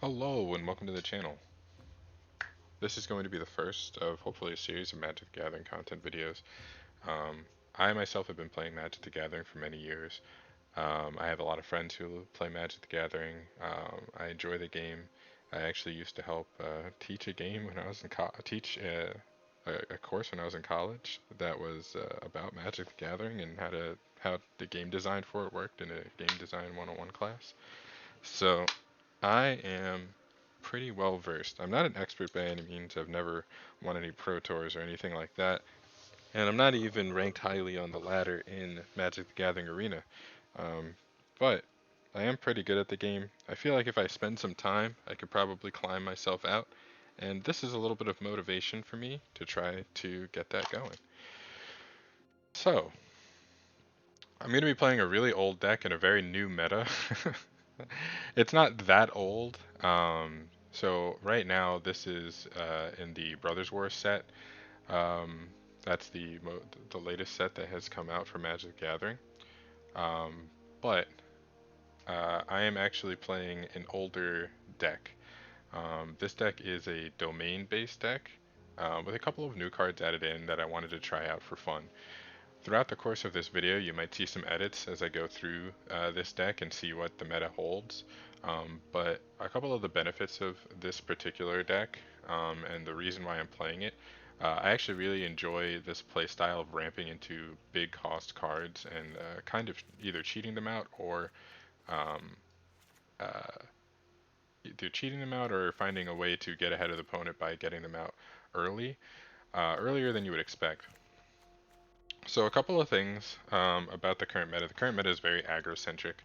Hello and welcome to the channel. This is going to be the first of hopefully a series of Magic the Gathering content videos. Um, I myself have been playing Magic the Gathering for many years. I have a lot of friends who play Magic the Gathering. I enjoy the game. I actually used to help teach a game when I was in a course when I was in college that was about Magic the Gathering and how the game design for it worked in a game design 101 class. So I am pretty well versed. I'm not an expert by any means. I've never won any pro tours or anything like that. And I'm not even ranked highly on the ladder in Magic the Gathering Arena. Um, but I am pretty good at the game. I feel like if I spend some time, I could probably climb myself out. And this is a little bit of motivation for me to try to get that going. So, I'm going to be playing a really old deck in a very new meta. It's not that old. So right now this is in the Brothers War set. Um, that's the latest set that has come out for Magic the Gathering. But I am actually playing an older deck. This deck is a domain-based deck with a couple of new cards added in that I wanted to try out for fun. Throughout the course of this video, you might see some edits as I go through this deck and see what the meta holds. But a couple of the benefits of this particular deck and the reason why I'm playing it, I actually really enjoy this play style of ramping into big cost cards and kind of either cheating them out or um, uh, either cheating them out or finding a way to get ahead of the opponent by getting them out early, earlier than you would expect. So a couple of things about the current meta. The current meta is very aggro-centric.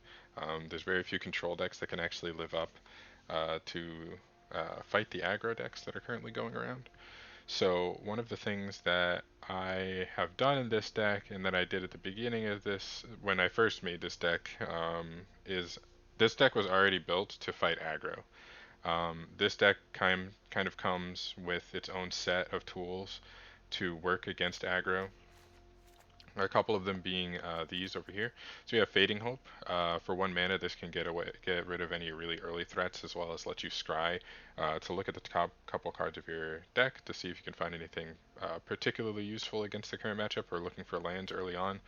There's very few control decks that can actually live up to fight the aggro decks that are currently going around. So one of the things that I have done in this deck and that I did at the beginning of this, when I first made this deck, is this deck was already built to fight aggro. This deck kind of comes with its own set of tools to work against aggro. A couple of them being these over here. So we have Fading Hope. For 1 mana, this can get rid of any really early threats, as well as let you scry to look at the top couple cards of your deck to see if you can find anything particularly useful against the current matchup or looking for lands early on.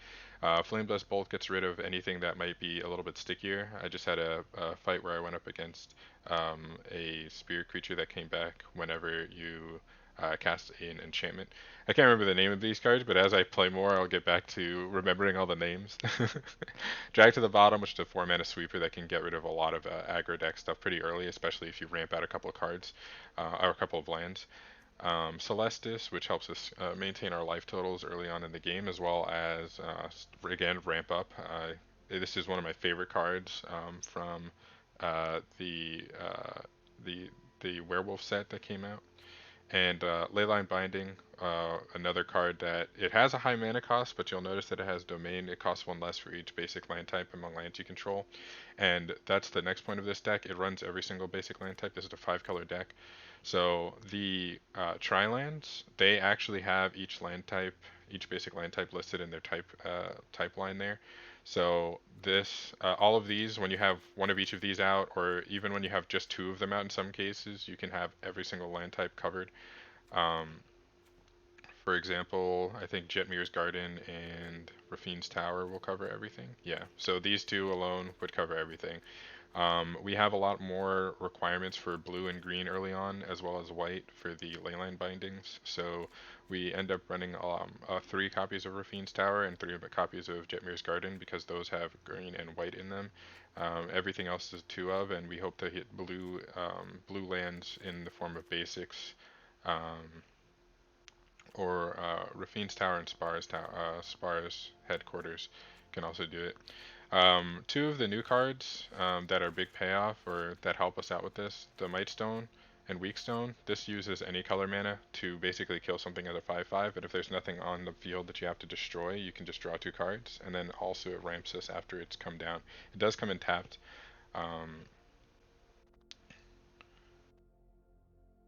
Flame Blast Bolt gets rid of anything that might be a little bit stickier. I just had a fight where I went up against a spirit creature that came back whenever you cast an enchantment. I can't remember the name of these cards, but as I play more, I'll get back to remembering all the names. Drag to the Bottom, which is a 4 mana sweeper that can get rid of a lot of aggro deck stuff pretty early, especially if you ramp out a couple of cards or a couple of lands. Celestis, which helps us maintain our life totals early on in the game, as well as again ramp up. This is one of my favorite cards from the the werewolf set that came out. And Leyline Binding, another card that it has a high mana cost, but you'll notice that it has domain. It costs 1 less for each basic land type among lands you control. And that's the next point of this deck. It runs every single basic land type. This is a 5-color deck. So the tri-lands, they actually have each basic land type listed in their type line there. So all of these, when you have one of each of these out, or even when you have just 2 of them out in some cases, you can have every single land type covered. Um, for example, I think Jetmir's Garden and Rafine's Tower will cover everything. Yeah, so these 2 alone would cover everything. We have a lot more requirements for blue and green early on, as well as white for the leyline bindings. So we end up running 3 copies of Rafine's Tower and 3 copies of Jetmir's Garden because those have green and white in them. Everything else is 2 of, and we hope to hit blue lands in the form of basics. Or Rafine's Tower and Spar's headquarters can also do it. 2 of the new cards that are big payoff or that help us out with this, the Mightstone and Weakstone, this uses any color mana to basically kill something at a 5/5, but if there's nothing on the field that you have to destroy, you can just draw 2 cards, and then also it ramps us after it's come down. It does come in tapped.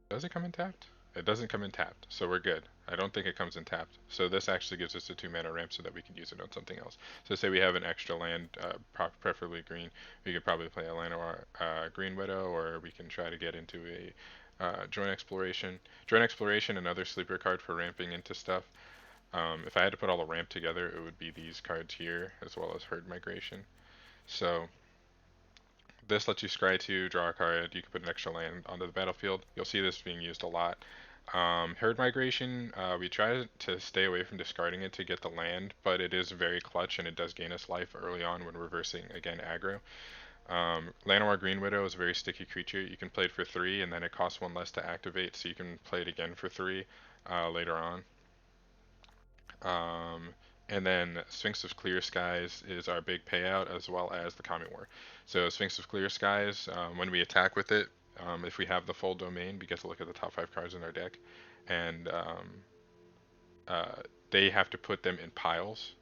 Does it come in tapped? It doesn't come in tapped, so we're good. I don't think it comes in tapped. So this actually gives us a 2 mana ramp so that we can use it on something else. So say we have an extra land, preferably green, we could probably play a land or Green Widow, or we can try to get into a Joint Exploration. Joint Exploration, another sleeper card for ramping into stuff. If I had to put all the ramp together, it would be these cards here, as well as Herd Migration. So this lets you scry 2, draw a card, you can put an extra land onto the battlefield. You'll see this being used a lot. Herd Migration, we try to stay away from discarding it to get the land, but it is very clutch and it does gain us life early on when reversing, again, aggro. Llanowar Green Widow is a very sticky creature. You can play it for 3 and then it costs 1 less to activate, so you can play it again for 3 later on. And then Sphinx of Clear Skies is our big payout, as well as the Kami War. So Sphinx of Clear Skies, when we attack with it, if we have the full domain, we get to look at the top 5 cards in our deck, and they have to put them in piles.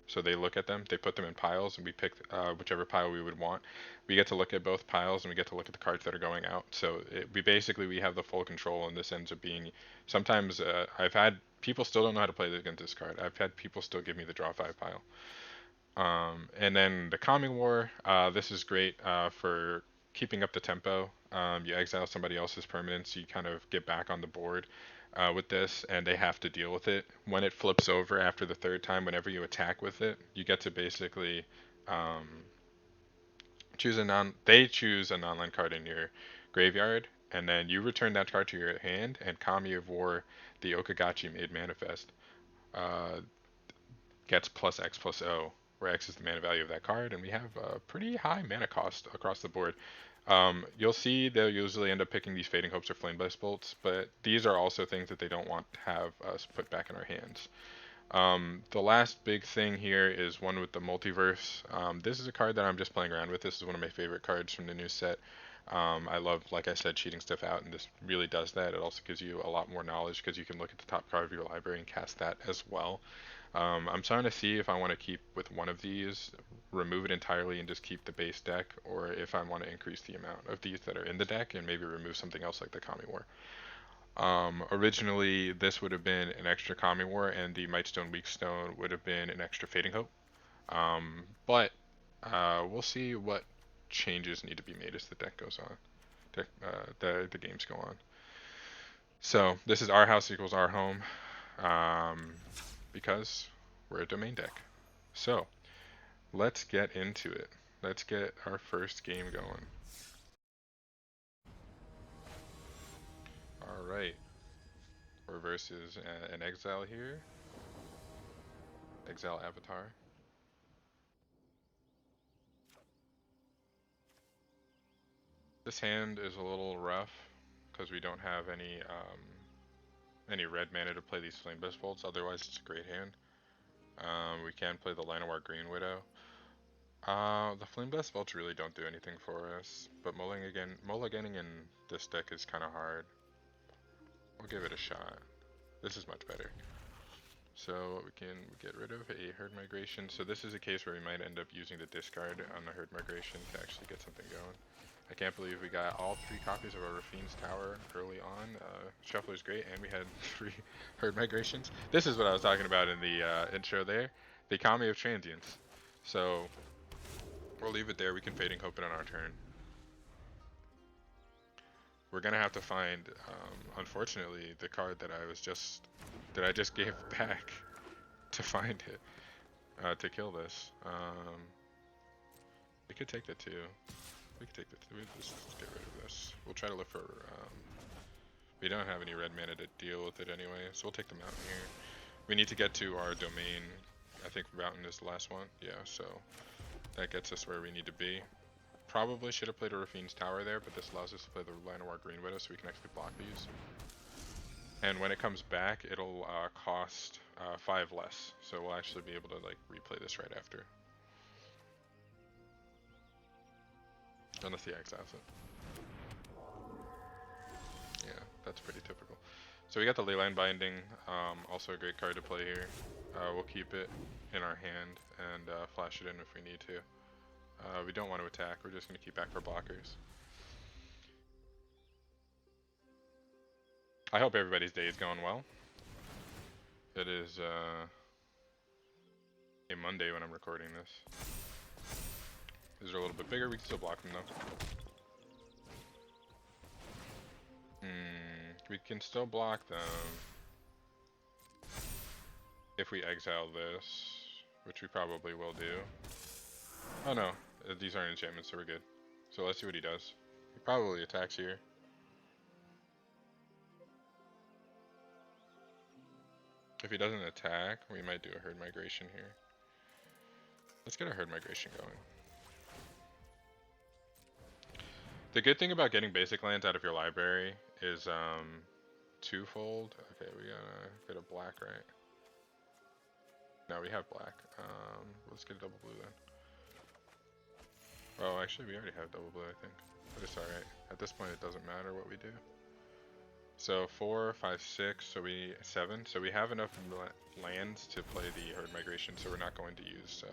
So they look at them, they put them in piles, and we pick whichever pile we would want. We get to look at both piles, and we get to look at the cards that are going out. So we have the full control, and this ends up being, sometimes I've had, people still don't know how to play against this card. I've had people still give me the draw 5 pile. And then the Calming War, this is great for keeping up the tempo. You exile somebody else's permanence, you kind of get back on the board with this, and they have to deal with it. When it flips over after the 3rd time, whenever you attack with it, you get to basically choose a non-land card in your graveyard, and then you return that card to your hand, and Kami of War, the Okagachi Made Manifest, gets plus X plus O, where X is the mana value of that card, and we have a pretty high mana cost across the board. You'll see they'll usually end up picking these Fading Hopes or Flame Blast Bolts, but these are also things that they don't want to have us put back in our hands. The last big thing here is one with the Multiverse. This is a card that I'm just playing around with. This is one of my favorite cards from the new set. I love, like I said, cheating stuff out, and this really does that. It also gives you a lot more knowledge because you can look at the top card of your library and cast that as well. I'm starting to see if I want to keep with one of these, remove it entirely and just keep the base deck, or if I want to increase the amount of these that are in the deck and maybe remove something else like the Kami War. Originally, this would have been an extra Kami War, and the Mightstone Weakstone would have been an extra Fading Hope. But we'll see what changes need to be made as the deck goes on, the games go on. So this is our house equals our home, because we're a domain deck. So let's get into it. Let's get our first game going. Alright, we're versus an exile here. Exile Avatar. This hand is a little rough because we don't have any red mana to play these Flame Blast Bolts. Otherwise, it's a great hand. We can play the Llanowar Green Widow. The Flame Blast Bolts really don't do anything for us, but mulliganing in this deck is kind of hard. We'll give it a shot. This is much better. So we can get rid of a Herd Migration. So this is a case where we might end up using the discard on the Herd Migration to actually get something going. I can't believe we got all 3 copies of our Rafine's Tower early on. Shuffler's great, and we had 3 Herd Migrations. This is what I was talking about in the intro there. The economy of transients. So we'll leave it there. We can Fading Hope it on our turn. We're gonna have to find, unfortunately, the card that I just gave back to find it, to kill this. We could take the 2. We could take the 2. Let's get rid of this. We'll try to look for, we don't have any red mana to deal with it anyway, so we'll take the mountain here. We need to get to our domain. I think mountain is the last one. Yeah, so that gets us where we need to be. Probably should have played a Rafine's Tower there, but this allows us to play the Llanowar Green Widow so we can actually block these. And when it comes back, it'll cost 5 less, so we'll actually be able to like replay this right after. Unless he exiles it. Yeah, that's pretty typical. So we got the Leyline Binding, also a great card to play here. We'll keep it in our hand and flash it in if we need to. We don't want to attack, we're just going to keep back for blockers. I hope everybody's day is going well. It is a Monday when I'm recording this. These are a little bit bigger. We can still block them though. We can still block them if we exile this, which we probably will do. Oh no, these aren't enchantments, so we're good. So let's see what he does. He probably attacks here. If he doesn't attack, we might do a herd migration here. Let's get a herd migration going. The good thing about getting basic lands out of your library is twofold. Okay, we gotta get a black, right? No, we have black. Let's get a double blue then. Oh, actually, we already have double blue, I think. But it's alright. At this point, it doesn't matter what we do. So 4, 5, 6, so 7. So we have enough lands to play the herd migration, so we're not going to use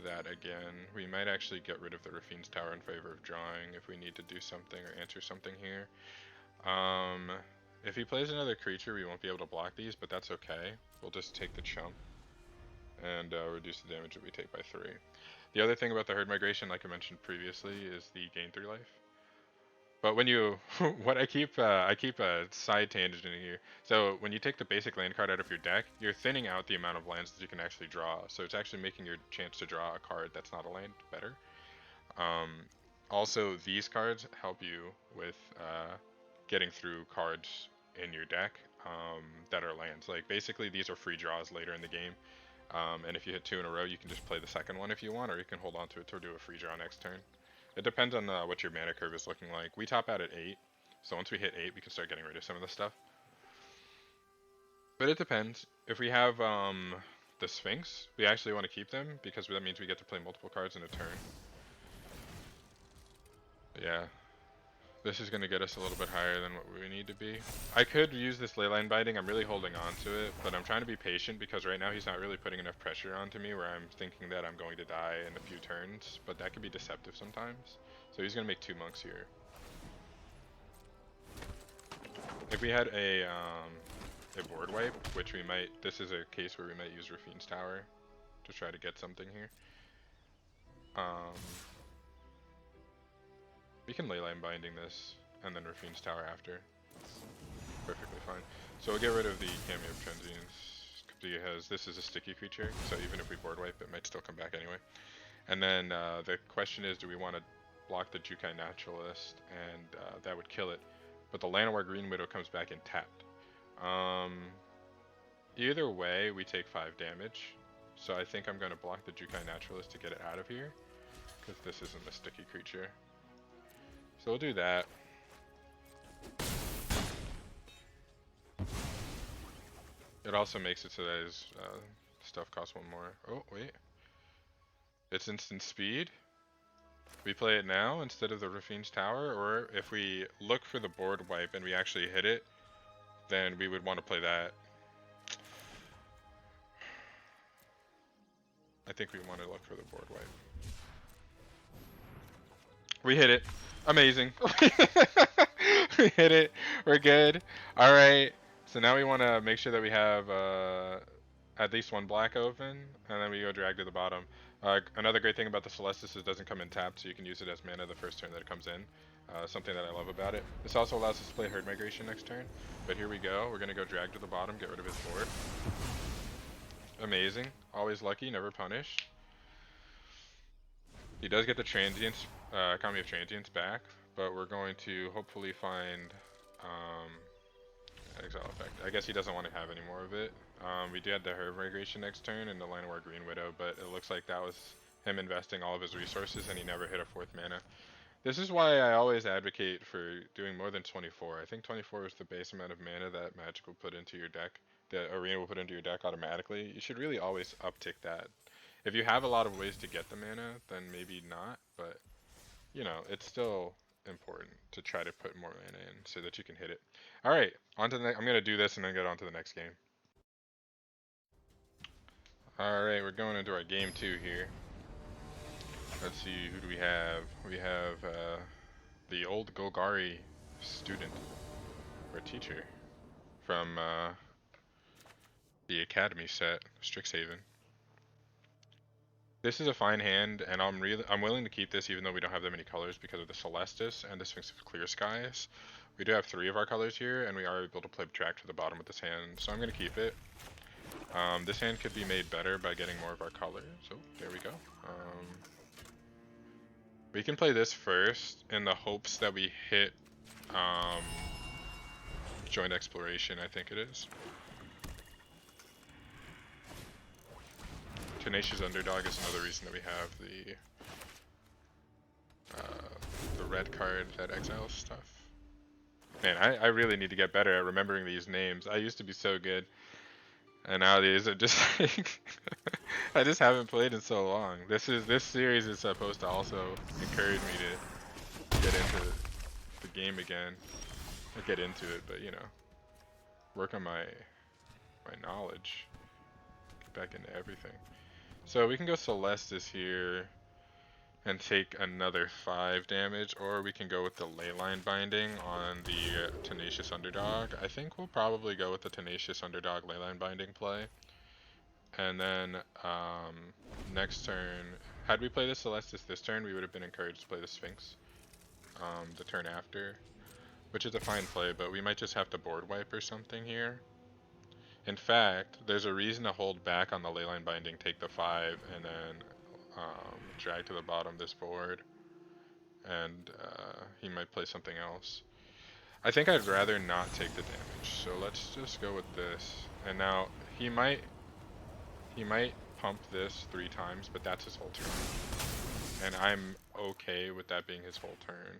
that again. We might actually get rid of the Rafine's Tower in favor of drawing if we need to do something or answer something here. If he plays another creature, we won't be able to block these, but that's okay. We'll just take the chump and reduce the damage that we take by 3. The other thing about the herd migration, like I mentioned previously, is the gain 3 life. But when you, I keep a side tangent in here. So when you take the basic land card out of your deck, you're thinning out the amount of lands that you can actually draw. So it's actually making your chance to draw a card that's not a land better. Also, these cards help you with getting through cards in your deck that are lands. Like basically, these are free draws later in the game. And if you hit 2 in a row, you can just play the second one if you want, or you can hold on to it to do a free draw next turn. It depends on what your mana curve is looking like. We top out at 8, so once we hit 8, we can start getting rid of some of this stuff. But it depends. If we have the Sphinx, we actually want to keep them, because that means we get to play multiple cards in a turn. Yeah. This is going to get us a little bit higher than what we need to be. I could use this Leyline Binding. I'm really holding on to it, but I'm trying to be patient because right now he's not really putting enough pressure onto me where I'm thinking that I'm going to die in a few turns, but that can be deceptive sometimes. So he's going to make 2 monks here. If we had a board wipe, which we might, this is a case where we might use Rafine's Tower to try to get something here. We can Leyline Binding this, and then Rafine's Tower after. Perfectly fine. So we'll get rid of the Cameo of Transience, because this is a sticky creature, so even if we board wipe, it might still come back anyway. And then the question is, do we want to block the Jukai Naturalist, and that would kill it. But the Llanowar Green Widow comes back intact. Either way, we take 5 damage. So I think I'm going to block the Jukai Naturalist to get it out of here, because this isn't a sticky creature. So we'll do that. It also makes it so that his stuff costs 1 more. Oh, wait. It's instant speed. We play it now instead of the Rafine's Tower, or if we look for the board wipe and we actually hit it, then we would want to play that. I think we want to look for the board wipe. We hit it. Amazing. We hit it. We're good. Alright. So now we want to make sure that we have at least 1 black open, and then we go drag to the bottom. Another great thing about the Celestis is it doesn't come in tapped, so you can use it as mana the first turn that it comes in. Something that I love about it. This also allows us to play herd migration next turn. But here we go. We're going to go drag to the bottom, get rid of his board. Amazing. Always lucky, never punished. He does get the transients, economy of transients back, but we're going to hopefully find exile effect. I guess he doesn't want to have any more of it. We did the herd migration next turn and the Llanowar Green Widow, but it looks like that was him investing all of his resources and he never hit a 4th mana. This is why I always advocate for doing more than 24. I think 24 is the base amount of mana that Magic will put into your deck, that Arena will put into your deck automatically. You should really always uptick that. If you have a lot of ways to get the mana, then maybe not, but you know, it's still important to try to put more mana in so that you can hit it. Alright, on to the I'm going to do this and then get on to the next game. Alright, we're going into our game 2 here. Let's see, who do we have? We have the old Golgari student. or teacher from the Academy set, Strixhaven. This is a fine hand, and I'm willing to keep this even though we don't have that many colors because of the Celestis and the Sphinx of Clear Skies. We do have 3 of our colors here, and we are able to play drag to the bottom with this hand, so I'm going to keep it. This hand could be made better by getting more of our colors, so there we go. We can play this first in the hopes that we hit Joint Exploration, I think it is. Tenacious Underdog is another reason that we have the red card that exiles stuff. Man, I really need to get better at remembering these names. I used to be so good, and nowadays I'm just like I just haven't played in so long. This series is supposed to also encourage me to get into the game again. Not get into it, but you know, work on my knowledge. Get back into everything. So we can go Celestis here and take another 5 damage, or we can go with the Leyline Binding on the Tenacious Underdog. I think we'll probably go with the Tenacious Underdog Leyline Binding play. And then next turn, had we played the Celestis this turn, we would have been encouraged to play the Sphinx the turn after, which is a fine play, but we might just have to board wipe or something here. In fact, there's a reason to hold back on the Leyline Binding, take the 5, and then drag to the bottom this board, and he might play something else. I think I'd rather not take the damage, so let's just go with this. And now he might pump this 3 times, but that's his whole turn, and I'm okay with that being his whole turn.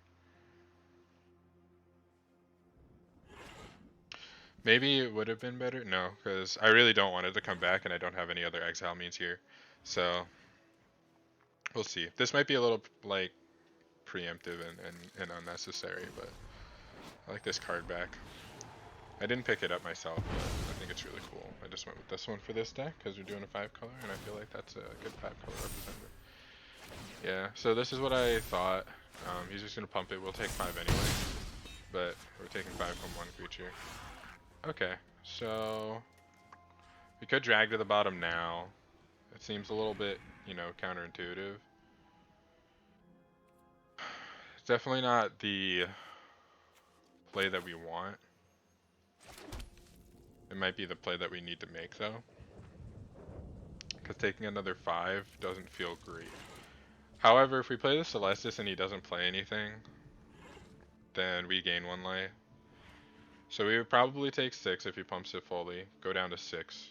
Maybe it would have been better. No, because I really don't want it to come back, and I don't have any other exile means here. So we'll see. This might be a little like preemptive and unnecessary, but I like this card back. I didn't pick it up myself, but I think it's really cool. I just went with this one for this deck because we're doing a 5 color, and I feel like that's a good 5 color representative. Yeah, so this is what I thought. He's just gonna pump it. We'll take 5 anyway, but we're taking 5 from 1 creature. Okay, so we could drag to the bottom now. It seems a little bit, you know, counterintuitive. It's definitely not the play that we want. It might be the play that we need to make though, because taking another 5 doesn't feel great. However, if we play the Celestis and he doesn't play anything, then we gain 1 life. So we would probably take 6 if he pumps it fully, go down to 6.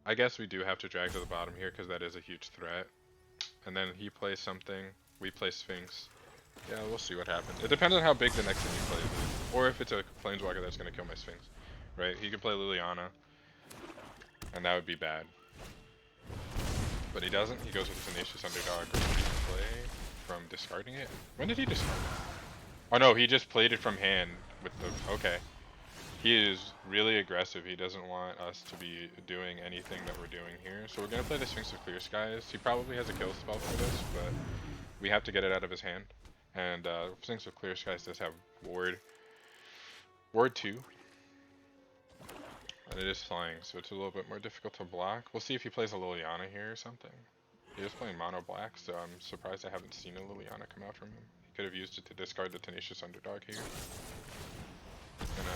I guess we do have to drag to the bottom here because that is a huge threat. And then he plays something, we play Sphinx. Yeah, we'll see what happens. It depends on how big the next thing he plays is, or if it's a Planeswalker that's going to kill my Sphinx. Right? He could play Liliana, and that would be bad. But he doesn't. He goes with the Tenacious Underdog. Play from discarding it. When did he discard it? Oh no, he just played it from hand with the... Okay. He is really aggressive. He doesn't want us to be doing anything that we're doing here. So we're going to play the Sphinx of Clear Skies. He probably has a kill spell for this, but we have to get it out of his hand. And Sphinx of Clear Skies does have Ward 2. And it is flying, so it's a little bit more difficult to block. We'll see if he plays a Liliana here or something. He is playing mono black, so I'm surprised I haven't seen a Liliana come out from him. He could have used it to discard the Tenacious Underdog here. And,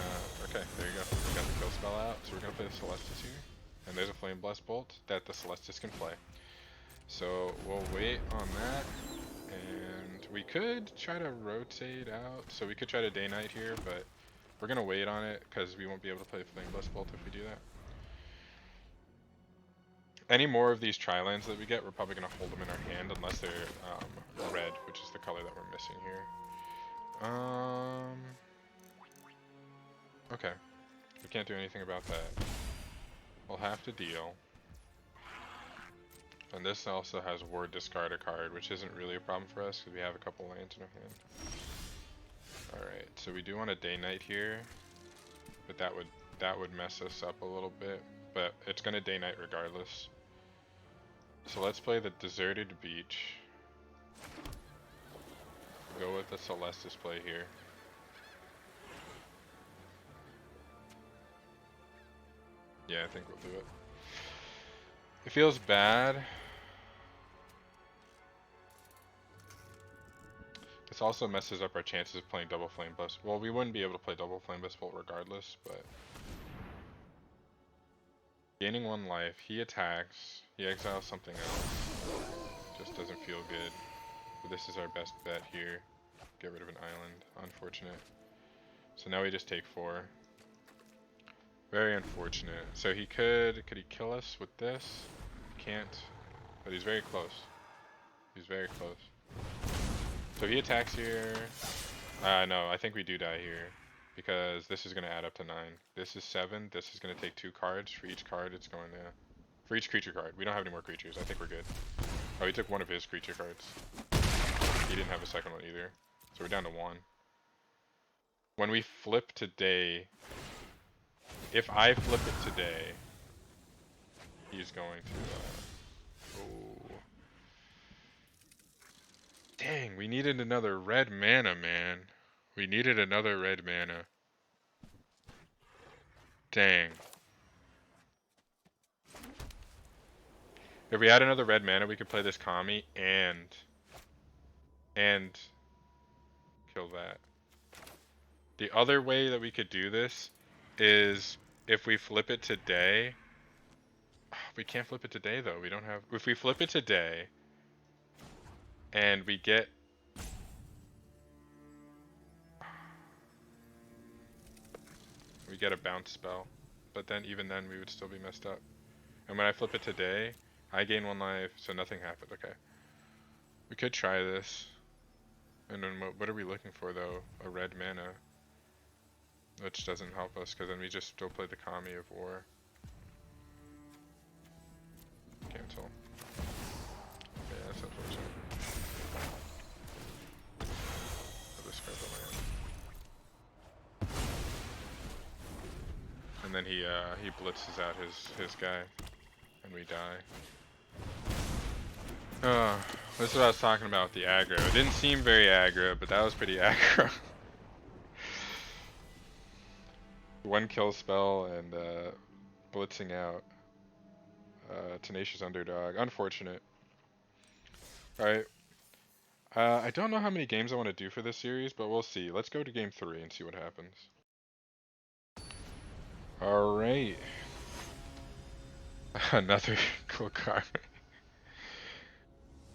okay, there you go. We got the kill spell out, so we're going to play the Celestis here. And there's a Flame Blast Bolt that the Celestis can play. So we'll wait on that. And we could try to rotate out. So we could try to Day Night here, but we're going to wait on it because we won't be able to play Flame Blast Bolt if we do that. Any more of these Tri-lands that we get, we're probably going to hold them in our hand unless they're red, which is the color that we're missing here. Okay. We can't do anything about that. We'll have to deal. And this also has Ward discard a card, which isn't really a problem for us because we have a couple lands in our hand. Alright, so we do want a Day Night here, but that would mess us up a little bit. But it's gonna Day Night regardless. So let's play the Deserted Beach. Go with the Celestis play here. Yeah, I think we'll do it. It feels bad. This also messes up our chances of playing double flame blast. Well, we wouldn't be able to play double flame blast bolt regardless, but gaining 1 life, he attacks, he exiles something else. Just doesn't feel good. But this is our best bet here. Get rid of an island. Unfortunate. So now we just take 4. Very unfortunate. So he could he kill us with this? Can't. But he's very close. He's very close. So he attacks here. No, I think we do die here. Because this is going to add up to 9. This is 7. This is going to take 2 cards. For each card, it's going to... For each creature card. We don't have any more creatures. I think we're good. Oh, he took 1 of his creature cards. He didn't have a second one either. So we're down to 1. When we flip today... If I flip it today... He's going to... Oh... Dang, we needed another red mana, man. We needed another red mana. Dang. If we had another red mana, we could play this Kami and kill that. The other way that we could do this is if we flip it today. We can't flip it today though. We don't have. If we flip it today and we get a bounce spell, but then even then we would still be messed up. And when I flip it today, I gain 1 life, so nothing happened. Okay. We could try this. And then what are we looking for though? A red mana. Which doesn't help us, because then we just still play the Kami of War. Cancel. Yeah, that's unfortunate. I'll discard the land. And then he blitzes out his guy. And we die. This is what I was talking about with the aggro. It didn't seem very aggro, but that was pretty aggro. 1 kill spell and blitzing out. Tenacious Underdog. Unfortunate. Alright. I don't know how many games I want to do for this series, but we'll see. Let's go to game 3 and see what happens. Alright. Another cool card.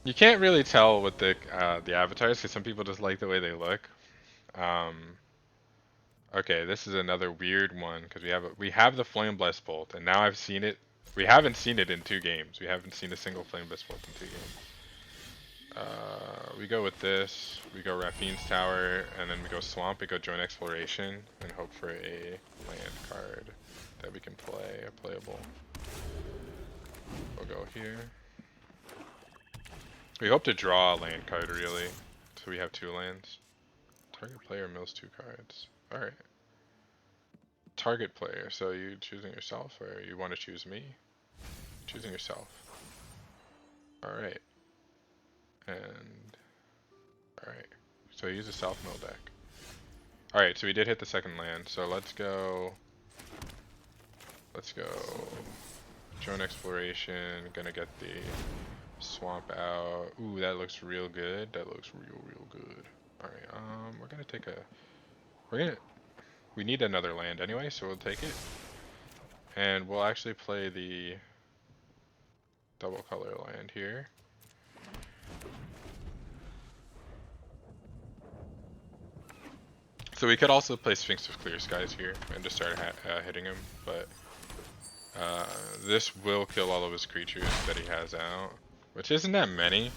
You can't really tell with the avatars because some people just like the way they look. Okay, this is another weird one because we have the Flame Blessed Bolt, and now I've seen it. We haven't seen it in 2 games. We haven't seen a single Flame Blessed Bolt in 2 games. We go with this. We go Raphine's Tower, and then we go Swamp. We go Join Exploration and hope for a land card that we can play, a playable. We'll go here. We hope to draw a land card, really. So we have 2 lands. Target player mills 2 cards. Alright. Target player, so you choosing yourself, or you want to choose me? Choosing yourself. Alright. And... Alright. So use a self-mill deck. Alright, so we did hit the 2nd land, so let's go... Let's go... Join Exploration, gonna get the... Swamp out. Ooh, that looks real good. That looks real good. Alright, we're gonna take a... We need another land anyway, so we'll take it. And we'll actually play the... double color land here. So we could also play Sphinx of Clear Skies here and just start hitting him, but... this will kill all of his creatures that he has out. Which isn't that many.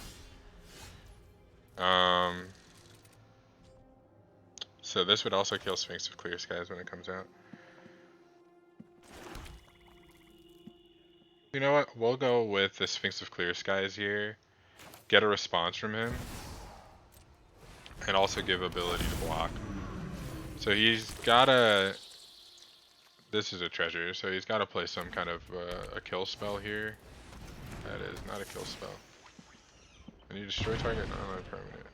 So this would also kill Sphinx of Clear Skies when it comes out. You know what? We'll go with the Sphinx of Clear Skies here. Get a response from him. And also give ability to block. So he's gotta... This is a treasure, so he's gotta play some kind of a kill spell here. That is not a kill spell. And you destroy target non-permanent.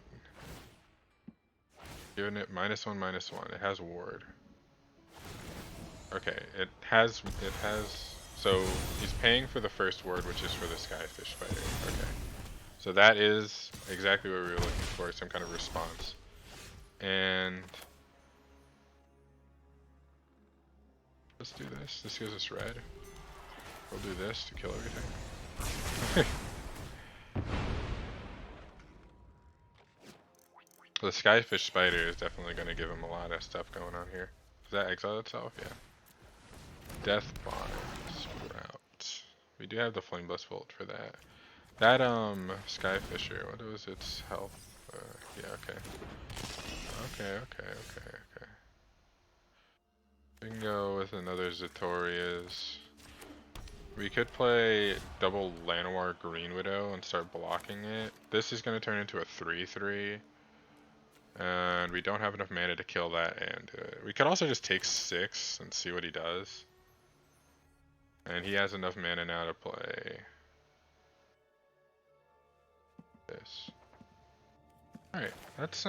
Giving it -1/-1. It has ward. Okay, it has So he's paying for the first word, which is for the skyfish spider. Okay. So that is exactly what we were looking for, some kind of response. And let's do this. This gives us red. We'll do this to kill everything. The skyfish spider is definitely going to give him a lot of stuff going on here. Does that exile itself? Yeah. Death Bond Sprout. We do have the Flame Blast Bolt for that. That Skyfisher, what was its health? Yeah, okay. Okay. We can go with another Zatorias. We could play double Llanowar Green Widow and start blocking it. This is going to turn into a 3-3. And we don't have enough mana to kill that and we could also just take 6 and see what he does. And he has enough mana now to play this. Alright, let's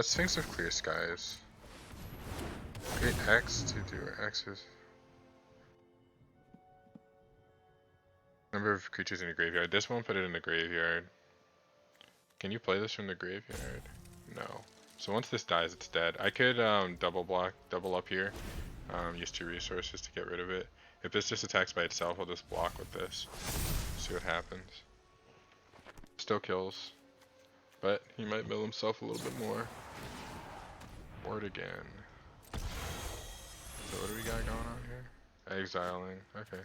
Sphinx of Clear Skies. Create X to do X's. Number of creatures in your graveyard. This won't put it in the graveyard. Can you play this from the graveyard? No. So once this dies, it's dead. I could double up here. Use 2 resources to get rid of it. If this just attacks by itself, I'll just block with this. See what happens. Still kills. But he might mill himself a little bit more. Word again. So what do we got going on here? Exiling. Okay.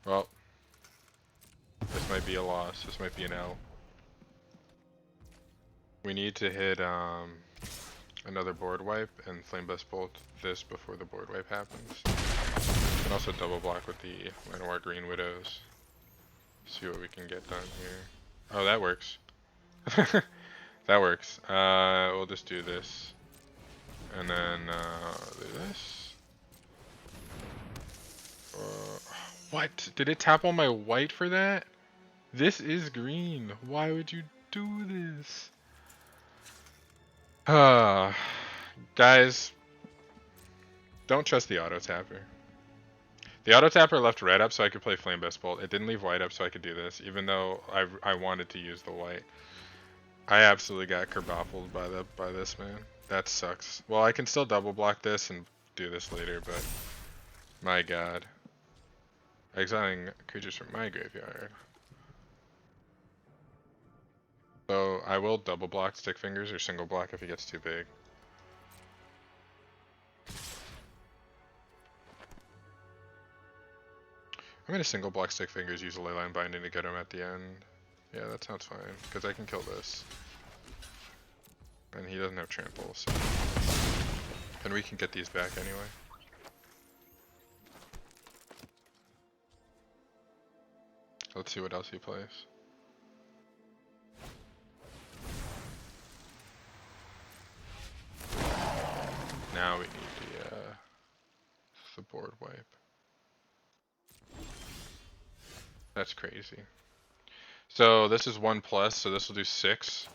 Well, this might be a loss. This might be an L. We need to hit another board wipe and Flame Blast Bolt this before the board wipe happens. We can also double block with the Llanowar Green Widows. See what we can get done here. Oh, that works. That works. We'll just do this. And then do this. What? Did it tap on my white for that? This is green. Why would you do this? Guys, don't trust the auto tapper. The auto tapper left red up so I could play Flame Blast Bolt. It didn't leave white up so I could do this, even though I wanted to use the white. I absolutely got kerboffled by this, man. That sucks. Well, I can still double block this and do this later, but my god. Exiling creatures from my graveyard. So I will double block Stick Fingers or single block if he gets too big. I'm gonna single block Stick Fingers, use a Leyline Binding to get him at the end. Yeah, that sounds fine, because I can kill this. And he doesn't have trample, so. And we can get these back anyway. Let's see what else he plays. Now we need the board wipe. That's crazy. So this is 1+, so this will do 6.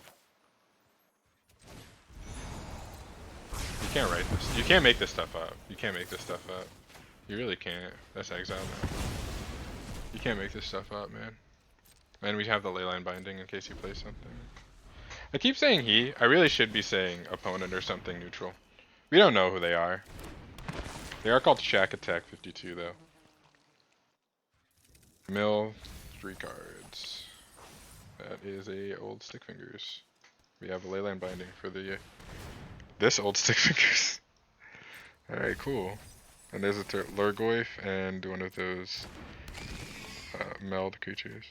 You can't write this. You can't make this stuff up. You can't make this stuff up. You really can't. That's exile now. You can't make this stuff up, man. And we have the Leyline Binding in case he plays something. I keep saying he. I really should be saying opponent or something neutral. We don't know who they are. They are called Shack Attack 52 though. Mill 3 cards. That is a old Stick Fingers. We have a Leyline Binding for the this old Stick Fingers. Alright, cool. And there's a Lurgoyf and one of those meld creatures.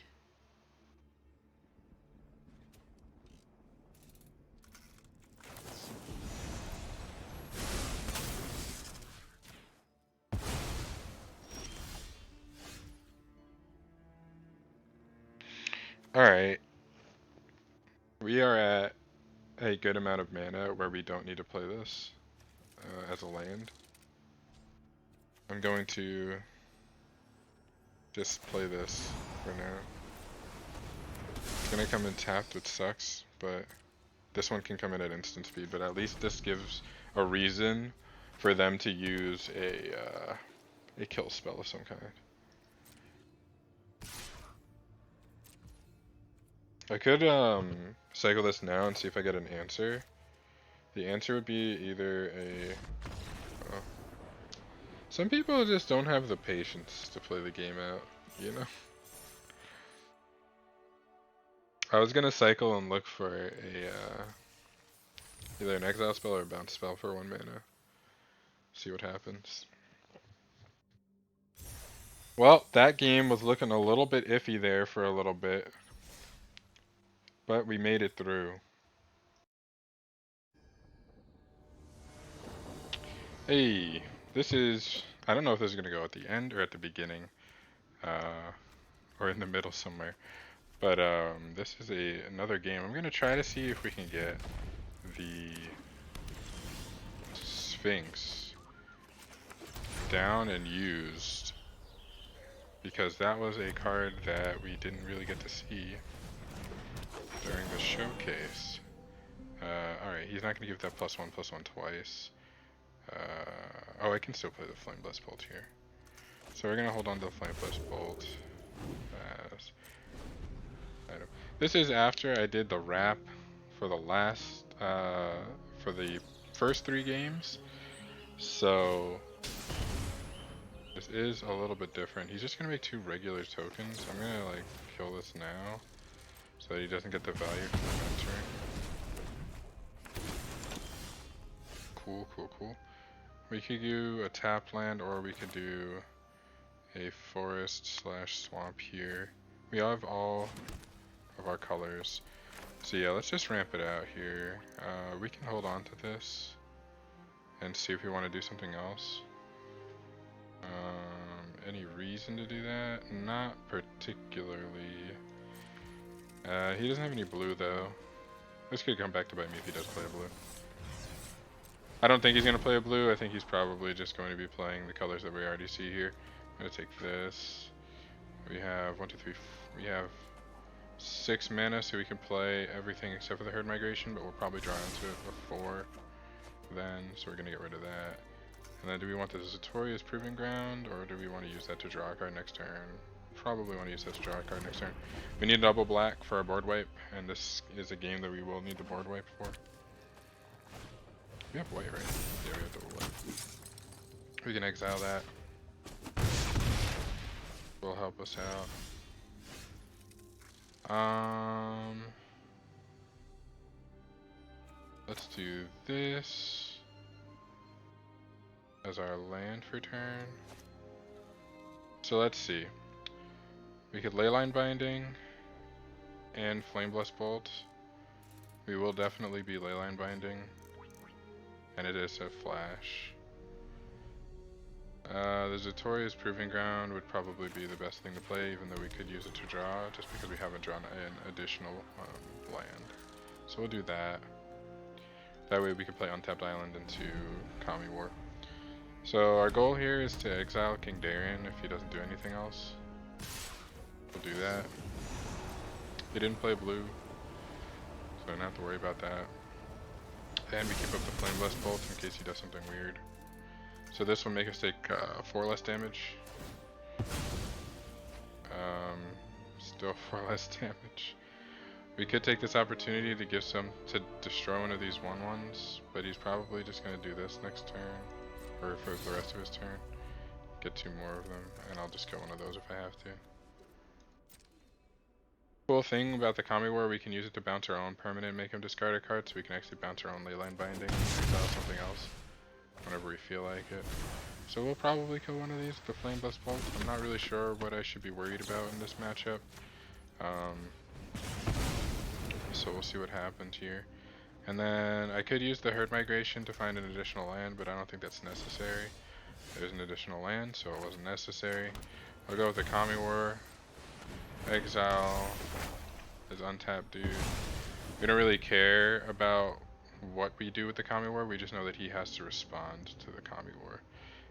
Alright. We are at a good amount of mana where we don't need to play this as a land. I'm going to just play this for now. It's gonna come in tapped, which sucks, but this one can come in at instant speed, but at least this gives a reason for them to use a A kill spell of some kind. I could cycle this now and see if I get an answer. The answer would be either a... Oh. Some people just don't have the patience to play the game out, you know? I was gonna cycle and look for a either an exile spell or a bounce spell for 1 mana. See what happens. Well, that game was looking a little bit iffy there for a little bit. But we made it through. Hey, this is... I don't know if this is going to go at the end or at the beginning. Or in the middle somewhere. But this is another game. I'm going to try to see if we can get the Sphinx down and used. Because that was a card that we didn't really get to see during the showcase. Alright, he's not going to give that +1/+1 twice. Oh, I can still play the Flame Blast Bolt here. So we're going to hold on to the Flame Blast Bolt as item. This is after I did the wrap for the last, for the first 3 games. So this is a little bit different. He's just going to make 2 regular tokens. I'm going to like kill this now so that he doesn't get the value from entering. Cool. We could do a tap land, or we could do a forest/swamp here. We have all of our colors. So yeah, let's just ramp it out here. We can hold on to this and see if we want to do something else. Any reason to do that? Not particularly. He doesn't have any blue though. This could come back to bite me if he does play a blue. I don't think he's going to play a blue. I think he's probably just going to be playing the colors that we already see here. I'm going to take this. We have 1, 2, 3, we have 6 mana, so we can play everything except for the Herd Migration, but we'll probably draw into it before then, so we're going to get rid of that. And then do we want the Zatoria's Proving Ground, or do we want to use that to draw a card next turn? Probably want to use that to draw a card next turn. We need double black for our board wipe, and this is a game that we will need the board wipe for. We have white, right? Yeah, we have double white. We can exile that. Will help us out. Let's do this as our land for turn. So let's see. We could Leyline Binding and Flame Blast Bolt. We will definitely be Leyline Binding. And it is a flash. The Zatoria's Proving Ground would probably be the best thing to play, even though we could use it to draw, just because we haven't drawn an additional land. So we'll do that. That way we can play Untapped Island into Kami War. So our goal here is to exile King Darien if he doesn't do anything else. We'll do that. He didn't play blue, so I don't have to worry about that. And we keep up the Flame Blast Bolt in case he does something weird. So this will make us take 4 less damage. Still 4 less damage. We could take this opportunity to give some to destroy one of these 1/1s, but he's probably just going to do this next turn, or for the rest of his turn. Get 2 more of them, and I'll just kill one of those if I have to. Cool thing about the Kami War, we can use it to bounce our own permanent, make him discard a card, so we can actually bounce our own Leyline Binding and exile something else whenever we feel like it. So we'll probably kill one of these, the Flame Blast Bolt. I'm not really sure what I should be worried about in this matchup. So we'll see what happens here. And then I could use the Herd Migration to find an additional land, but I don't think that's necessary. There's an additional land, so it wasn't necessary. I'll go with the Kami War. Exile is untapped dude. We don't really care about what we do with the Kami War, we just know that he has to respond to the Kami War.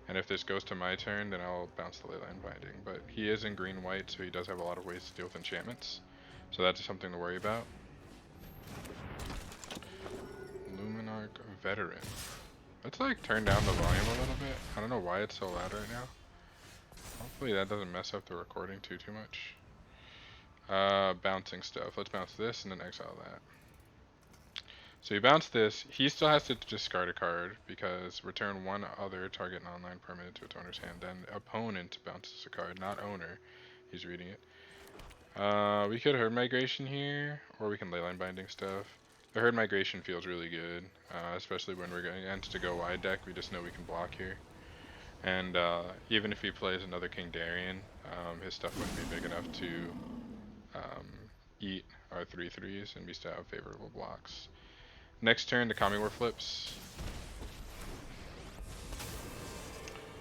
And if this goes to my turn, then I'll bounce the Leyline Binding. But he is in green-white, so he does have a lot of ways to deal with enchantments. So that's something to worry about. Luminarch Veteran. Let's like turn down the volume a little bit. I don't know why it's so loud right now. Hopefully that doesn't mess up the recording too much. Bouncing stuff. Let's bounce this and then exile that. So you bounce this. He still has to discard a card because return one other target non-land permanent to its owner's hand. Then opponent bounces a card, not owner. He's reading it. We could herd migration here, or we can leyline binding stuff. The herd migration feels really good, especially when we're going against to go wide deck. We just know we can block here. And even if he plays another King Darien, his stuff wouldn't be big enough to eat our 3/3s, and we still have favorable blocks. Next turn, the Kami War flips.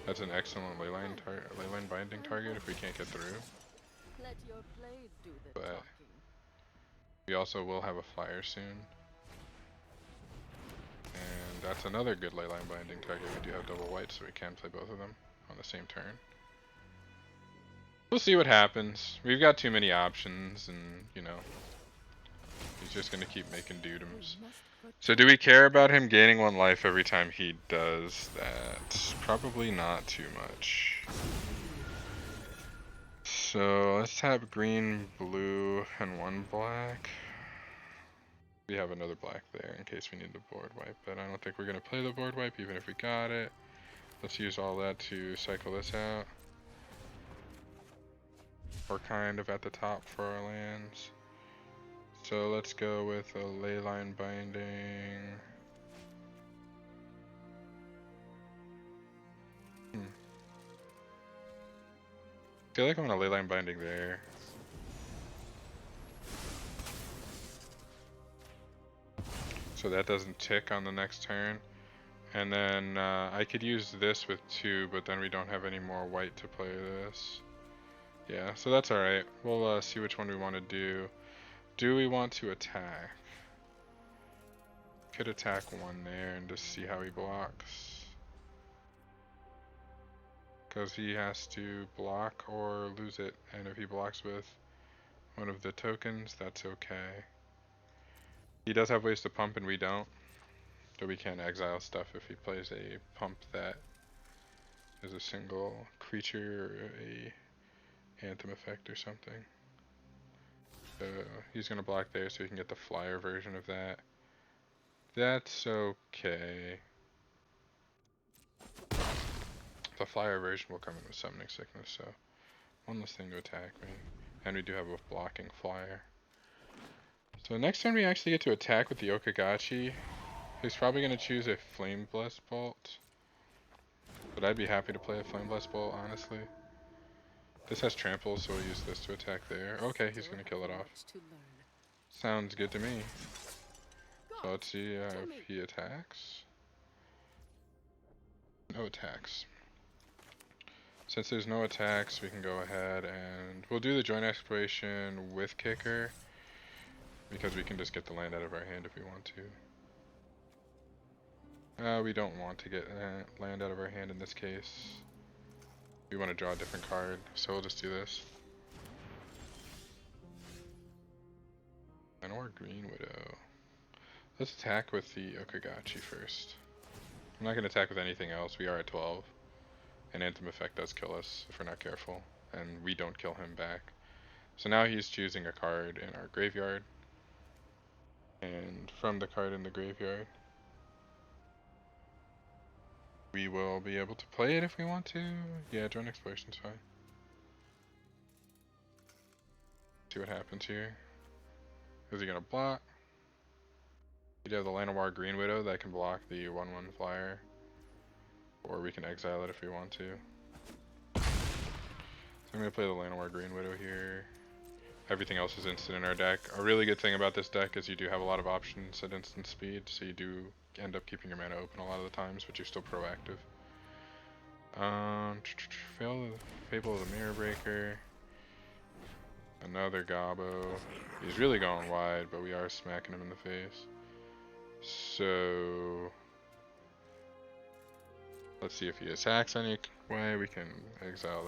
That's an excellent leyline binding target if we can't get through. But we also will have a flyer soon. And that's another good leyline binding target. We do have double white, so we can play both of them on the same turn. We'll see what happens. We've got too many options, and, you know, he's just going to keep making dudums. So do we care about him gaining 1 life every time he does that? Probably not too much. So let's have green, blue, and 1 black. We have another black there in case we need the board wipe, but I don't think we're going to play the board wipe even if we got it. Let's use all that to cycle this out. We're kind of at the top for our lands. So let's go with a leyline binding. I feel like I'm gonna leyline binding there. So that doesn't tick on the next turn. And then I could use this with 2, but then we don't have any more white to play this. Yeah, so that's alright. We'll see which one we want to do. Do we want to attack? Could attack 1 there and just see how he blocks. Because he has to block or lose it. And if he blocks with one of the tokens, that's okay. He does have ways to pump and we don't. So we can exile stuff if he plays a pump that is a single creature or a anthem effect or something. So he's gonna block there so we can get the flyer version of that. That's okay. The flyer version will come in with summoning sickness, so 1 less thing to attack me. And we do have a blocking flyer. So next time we actually get to attack with the Okagachi, he's probably gonna choose a Flame Blessed Bolt. But I'd be happy to play a Flame Blessed Bolt, honestly. This has trample, so we'll use this to attack there. Okay, he's gonna kill it off. Sounds good to me. So let's see if he attacks. No attacks. Since there's no attacks, we can go ahead and we'll do the joint exploration with kicker. Because we can just get the land out of our hand if we want to. We don't want to get land out of our hand in this case. We want to draw a different card, so we'll just do this. And or Green Widow. Let's attack with the Okagachi first. I'm not going to attack with anything else. We are at 12. An Anthem effect does kill us if we're not careful. And we don't kill him back. So now he's choosing a card in our graveyard. And from the card in the graveyard, we will be able to play it if we want to. Yeah, joint exploration's fine. See what happens here. Is he gonna block? We do have the Llanowar Green Widow that can block the 1/1 flyer. Or we can exile it if we want to. So I'm gonna play the Llanowar Green Widow here. Everything else is instant in our deck. A really good thing about this deck is you do have a lot of options at instant speed, so you do end up keeping your mana open a lot of the times, but you're still proactive. Fable of the Mirror Breaker. Another Gobbo. He's really going wide, but we are smacking him in the face. So let's see if he attacks any way. We can exile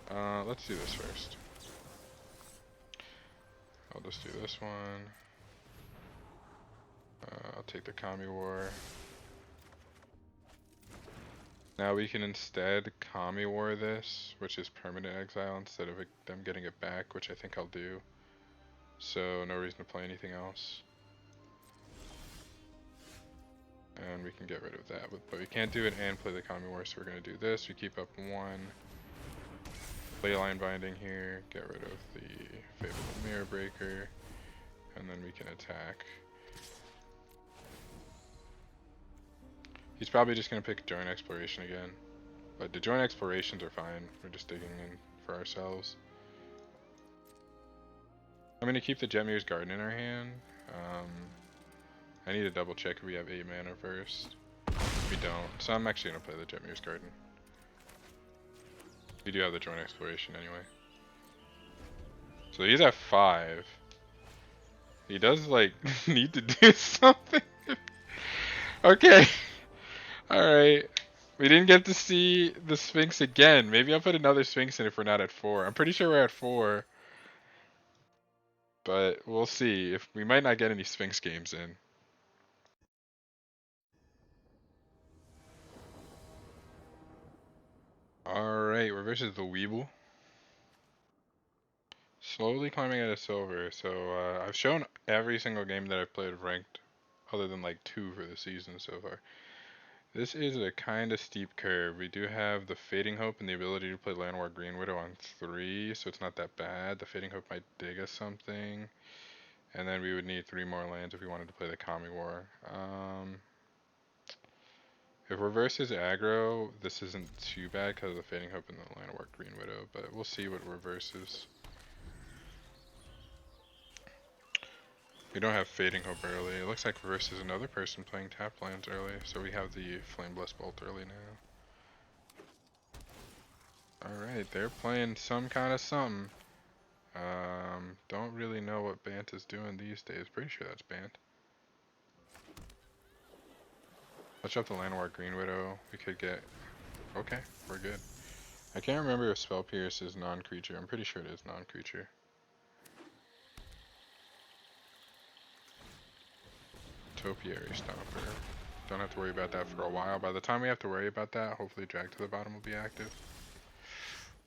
that. Let's do this first. I'll just do this one. I'll take the Kami War. Now we can instead Kami War this, which is permanent exile instead of them getting it back, which I think I'll do. So no reason to play anything else. And we can get rid of that, but we can't do it and play the Kami War, so we're going to do this. We keep up 1. Play line binding here, get rid of the Fabled Mirror Breaker, and then we can attack. He's probably just going to pick Joint Exploration again. But the Joint Explorations are fine. We're just digging in for ourselves. I'm going to keep the Jetmir's Garden in our hand. I need to double check if we have 8 mana first. We don't. So I'm actually going to play the Jetmir's Garden. We do have the Joint Exploration anyway. So he's at 5. He does like need to do something. Okay. Alright. We didn't get to see the Sphinx again. Maybe I'll put another Sphinx in if we're not at 4. I'm pretty sure we're at 4. But we'll see. If we might not get any Sphinx games in. Alright, we're versus the Weeble. Slowly climbing out of silver. So I've shown every single game that I've played ranked, other than like 2 for the season so far. This is a kind of steep curve. We do have the Fading Hope and the ability to play Land War Green Widow on 3, so it's not that bad. The Fading Hope might dig us something. And then we would need 3 more lands if we wanted to play the Kami War. If we're versus aggro, this isn't too bad because of the Fading Hope and the Land War Green Widow, but we'll see what we're versus. We don't have Fading Hope early. It looks like we're versus another person playing tap lands early, so we have the Flame Blessed Bolt early now. Alright, they're playing some kind of something. Don't really know what Bant is doing these days. Pretty sure that's Bant. Let's drop the Land War Green Widow. We could get... Okay, we're good. I can't remember if Spell Pierce is non-creature. I'm pretty sure it is non-creature. Topiary Stomper. Don't have to worry about that for a while. By the time we have to worry about that, hopefully Drag to the Bottom will be active.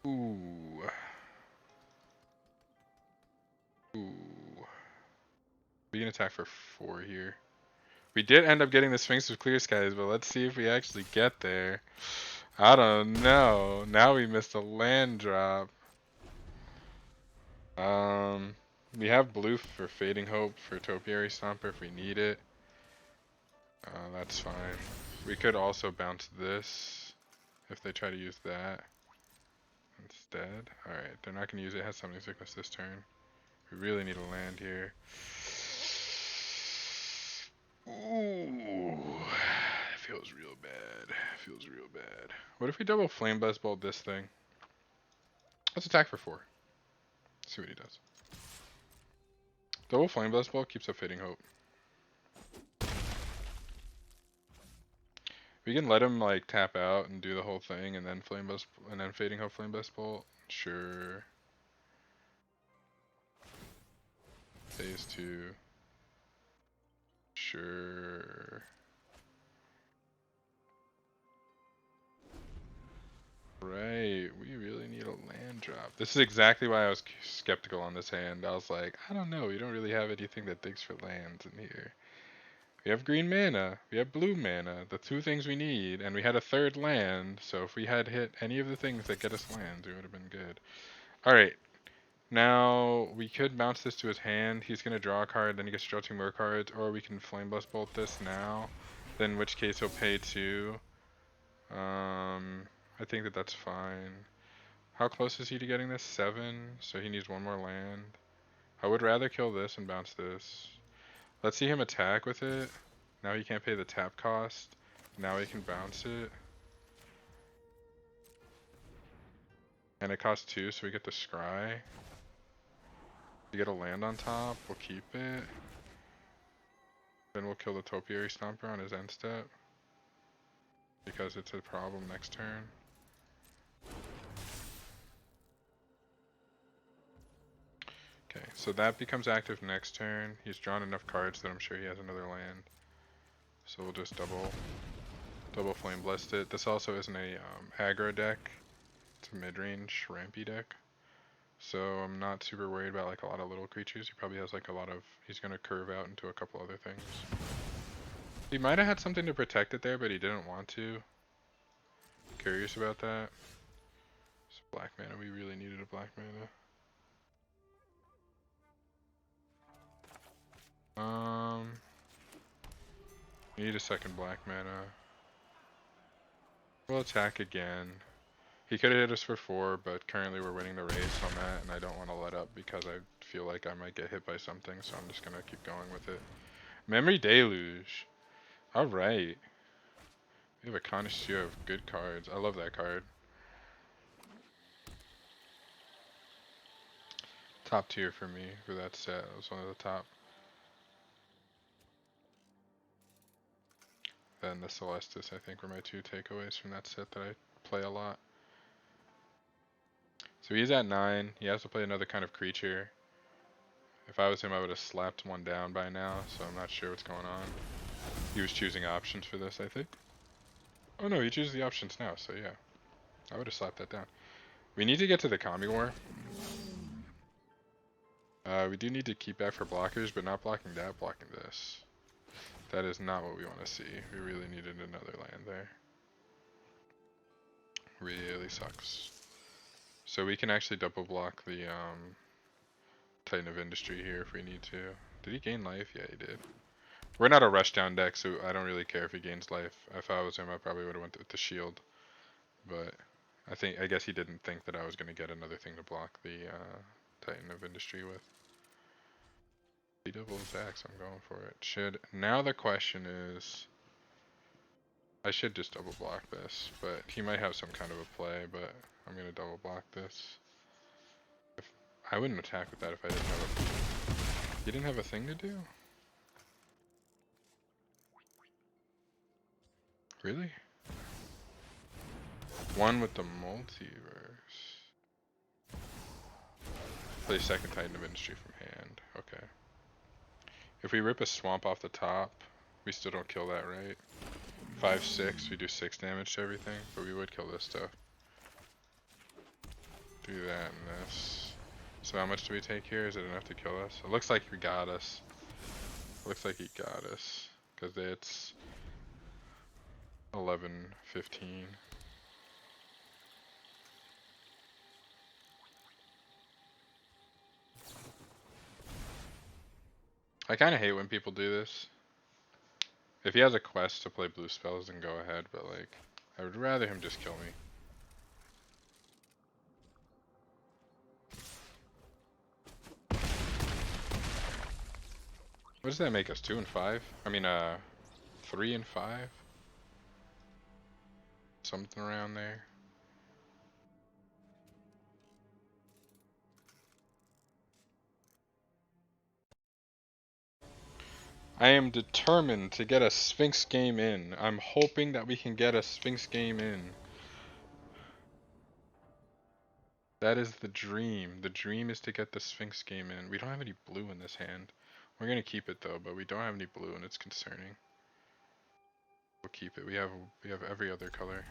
Ooh. We can attack for 4 here. We did end up getting the Sphinx with Clear Skies, but let's see if we actually get there. I don't know. Now we missed a land drop. We have blue for Fading Hope for Topiary Stomper if we need it. That's fine. We could also bounce this if they try to use that instead. Alright, they're not going to use it. It has Summoning Sickness this turn. We really need a land here. Ooh, it feels real bad. Feels real bad. What if we double Flame Blessed Bolt this thing? Let's attack for 4. See what he does. Double Flame Blessed Bolt keeps up Fading Hope. We can let him like tap out and do the whole thing, and then Flame Blessed and then Fading Hope Flame Blessed Bolt. Sure. Phase 2. Sure. Right, we really need a land drop. This is exactly why I was skeptical on this hand. I was like, I don't know, we don't really have anything that digs for lands in here. We have green mana, we have blue mana, the 2 things we need, and we had a 3rd land, so if we had hit any of the things that get us lands, we would have been good. Alright, now we could bounce this to his hand. He's going to draw a card, then he gets to draw 2 more cards, or we can Flame Blessed Bolt this now, then in which case he'll pay 2. I think that that's fine. How close is he to getting this? 7, so he needs 1 more land. I would rather kill this and bounce this. Let's see him attack with it. Now he can't pay the tap cost. Now he can bounce it. And it costs 2, so we get the scry. We get a land on top, we'll keep it. Then we'll kill the Topiary Stomper on his end step. Because it's a problem next turn. Okay, so that becomes active next turn. He's drawn enough cards that I'm sure he has another land. So we'll just double Double Flame Blessed it. This also isn't a aggro deck. It's a mid-range rampy deck. So I'm not super worried about like a lot of little creatures. He probably has like a lot of, he's gonna curve out into a couple other things. He might have had something to protect it there, but he didn't want to. Curious about that. It's black mana, we really needed a black mana. Need a second black mana. We'll attack again. He could have hit us for 4, but currently we're winning the race on that, and I don't want to let up because I feel like I might get hit by something, so I'm just going to keep going with it. Memory Deluge. Alright. We have a connoisseur of good cards. I love that card. Top tier for me for that set. It was one of the top. Then the Celestis, I think, were my 2 takeaways from that set that I play a lot. So he's at 9. He has to play another kind of creature. If I was him, I would have slapped one down by now, so I'm not sure what's going on. He was choosing options for this, I think. Oh no, he chooses the options now, so yeah. I would have slapped that down. We need to get to the Kami War. We do need to keep back for blockers, but not blocking that, blocking this. That is not what we want to see. We really needed another land there. Really sucks. So we can actually double block the Titan of Industry here if we need to. Did he gain life? Yeah, he did. We're not a rushdown deck, so I don't really care if he gains life. If I was him, I probably would have went with the shield. But I guess he didn't think that I was going to get another thing to block the Titan of Industry with. He double attacks, I'm going for it. Now the question is, I should just double block this, but he might have some kind of a play, but I'm going to double block this. I wouldn't attack with that if I didn't have a... You didn't have a thing to do? Really? One with the multiverse. Play second Titan of Industry from hand. Okay. If we rip a swamp off the top, we still don't kill that, right? 5/6, we do 6 damage to everything, but we would kill this stuff. Do that and this. So how much do we take here? Is it enough to kill us? It looks like he got us. It looks like he got us. Because it's 11/15. I kind of hate when people do this. If he has a quest to play blue spells, then go ahead, but like, I would rather him just kill me. What does that make us? 2 and 5? I mean, 3 and 5? Something around there. I am determined to get a Sphinx game in. I'm hoping that we can get a Sphinx game in. That is the dream. The dream is to get the Sphinx game in. We don't have any blue in this hand. We're gonna keep it though, but we don't have any blue and it's concerning. We'll keep it. We have every other color.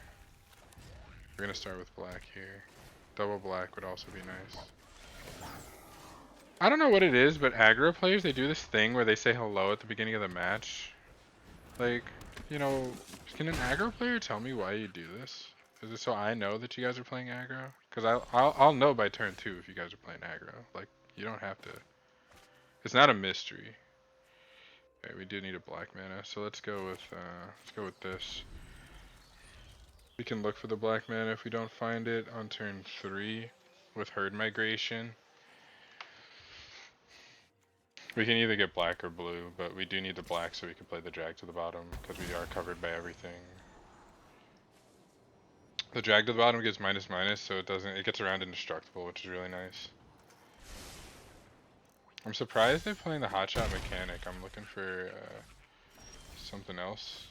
We're gonna start with black here. Double black would also be nice. I don't know what it is, but aggro players, they do this thing where they say hello at the beginning of the match. Like, you know, can an aggro player tell me why you do this? Is it so I know that you guys are playing aggro? Because I'll know by turn 2 if you guys are playing aggro. Like, you don't have to. It's not a mystery. Okay, we do need a black mana, so let's go with this. We can look for the black mana if we don't find it on turn 3 with herd migration. We can either get black or blue, but we do need the black so we can play the drag to the bottom because we are covered by everything. The drag to the bottom gives --/, so it gets around indestructible, which is really nice. I'm surprised they're playing the hotshot mechanic. I'm looking for something else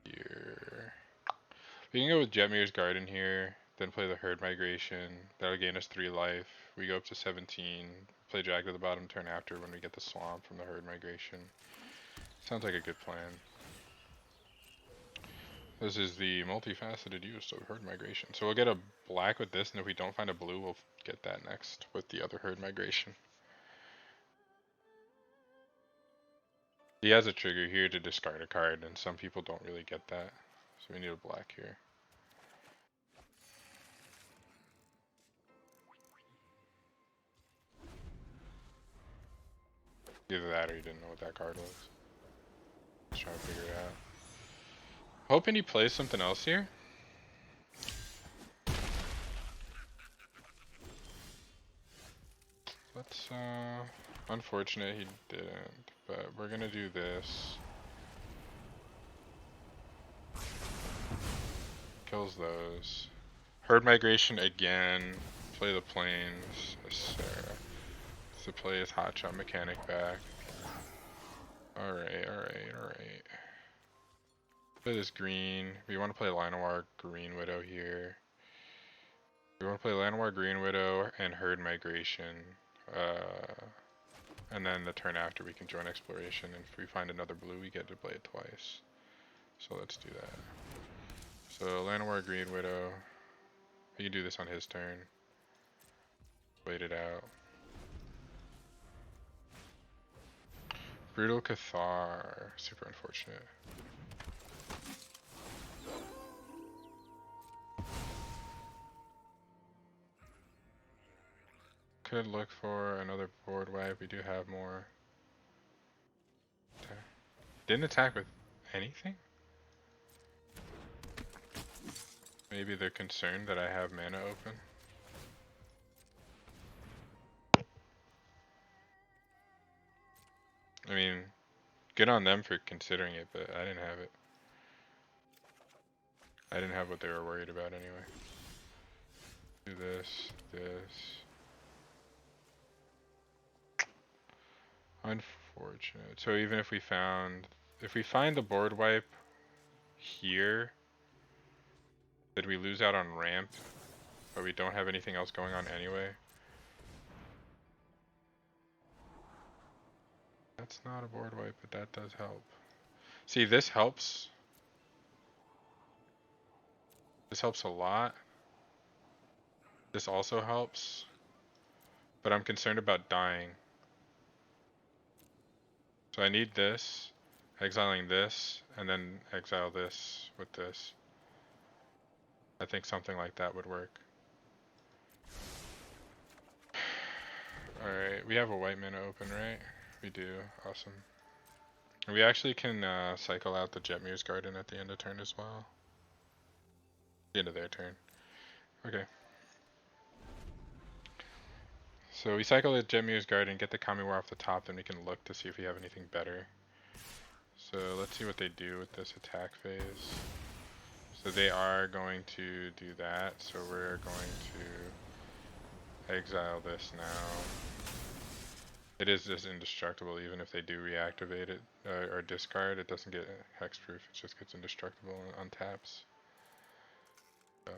here. We can go with Jetmir's Garden here, then play the herd migration. That'll gain us 3 life. We go up to 17. Play drag to the bottom turn after when we get the swamp from the herd migration. Sounds like a good plan. This is the multifaceted use of herd migration. So we'll get a black with this, and if we don't find a blue, we'll get that next with the other herd migration. He has a trigger here to discard a card, and some people don't really get that. So we need a black here. Either that or he didn't know what that card was. Let's try to figure it out. Hoping he plays something else here. Let's, unfortunate he didn't, but we're gonna do this. Kills those. Herd migration again. Play the plains. Sarah. To play his hotshot mechanic back. Alright. Play this green. We want to play Llanowar Green Widow here. We want to play Llanowar Green Widow and herd migration. And then the turn after we can join exploration, and if we find another blue we get to play it twice. So let's do that. So Llanowar Green Widow. We can do this on his turn. Wait it out. Brutal Cathar. Super unfortunate. Could look for another board wipe. We do have more. Didn't attack with anything? Maybe they're concerned that I have mana open. I mean, good on them for considering it, but I didn't have it. I didn't have what they were worried about anyway. Do this. Unfortunate. So even if we find the board wipe here, did we lose out on ramp? But we don't have anything else going on anyway. That's not a board wipe, but that does help. See, this helps. This helps a lot. This also helps. But I'm concerned about dying. So I need this, exiling this, and then exile this with this. I think something like that would work. Alright, we have a white mana open, right? We do, awesome. We actually can cycle out the Jetmir's Garden at the end of turn as well. The end of their turn. Okay. So we cycle the Jetmir's Garden, get the Kamiwar off the top, then we can look to see if we have anything better. So let's see what they do with this attack phase. So they are going to do that, so we're going to exile this now. It is just indestructible even if they do reactivate it or discard. It doesn't get hexproof, it just gets indestructible on taps. So.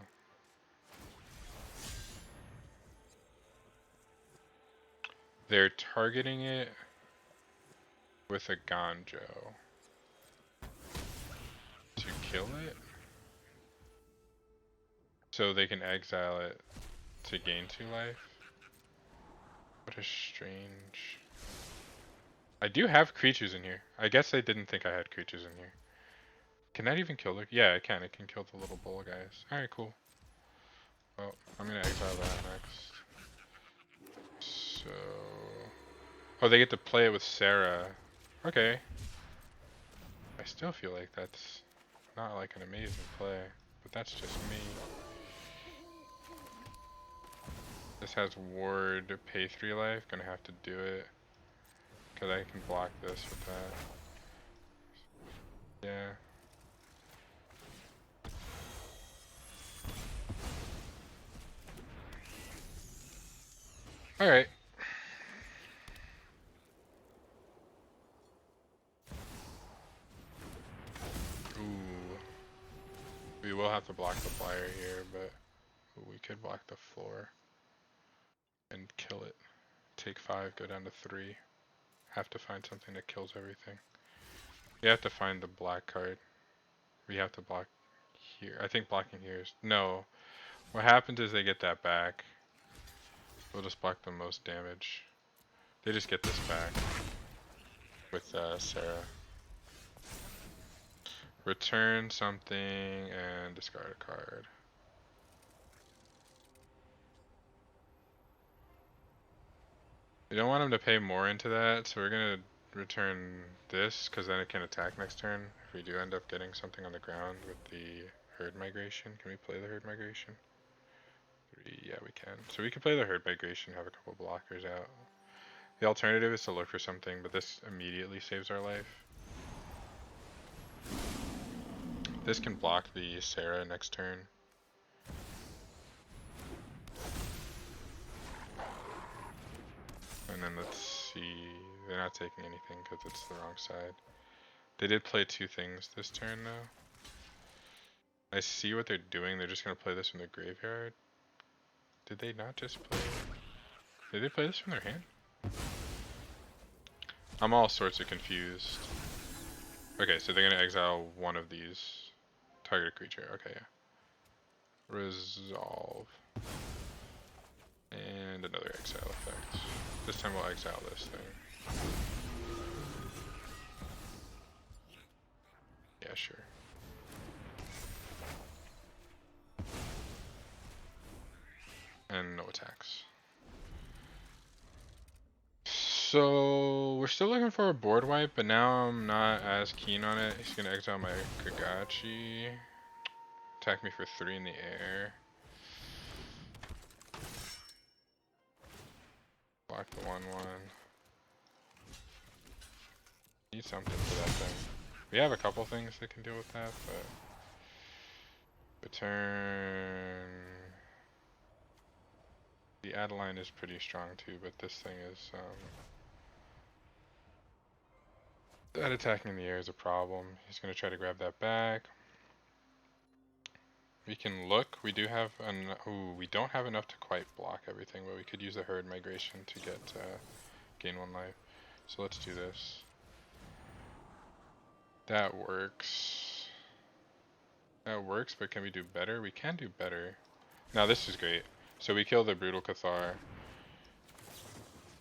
They're targeting it with a Ganjo to kill it, so they can exile it to gain 2 life. What a strange... I do have creatures in here. I guess they didn't think I had creatures in here. Can that even kill the... Yeah, it can. It can kill the little bull guys. Alright, cool. Well, I'm gonna exile that next. So... Oh, they get to play it with Sarah. Okay. I still feel like that's not like an amazing play, but that's just me. This has ward, pay 3 life, gonna have to do it. Cause I can block this with that. Yeah. Alright. Ooh. We will have to block the flyer here, but we could block the floor. And kill it. Take 5, go down to 3. Have to find something that kills everything. We have to find the black card. We have to block. here. I think blocking here is... No. What happens is they get that back. We'll just block the most damage. They just get this back with Sarah. Return something and discard a card. We don't want him to pay more into that, so we're gonna return this, because then it can attack next turn. If we do end up getting something on the ground with the herd migration. Can we play the herd migration? 3, yeah we can. So we can play the herd migration, have a couple blockers out. The alternative is to look for something, but this immediately saves our life. This can block the Sarah next turn. And then let's see, they're not taking anything because it's the wrong side. They did play 2 things this turn though. I see what they're doing, they're just going to play this from the graveyard. Did they not just play... Did they play this from their hand? I'm all sorts of confused. Okay, so they're going to exile one of these. Target creature, okay, yeah. Resolve. And another exile effect. This time we'll exile this thing. Yeah, sure. And no attacks. So we're still looking for a board wipe, but now I'm not as keen on it. He's gonna exile my Kagachi. Attack me for 3 in the air. Block the 1/1. Need something for that thing. We have a couple things that can deal with that, but return. The Adeline is pretty strong too, but this thing is that attacking in the air is a problem. He's gonna try to grab that back. We can look. We do have an. Ooh, we don't have enough to quite block everything, but we could use the herd migration to get gain 1 life. So let's do this. That works. That works, but can we do better? We can do better. Now this is great. So we kill the Brutal Cathar.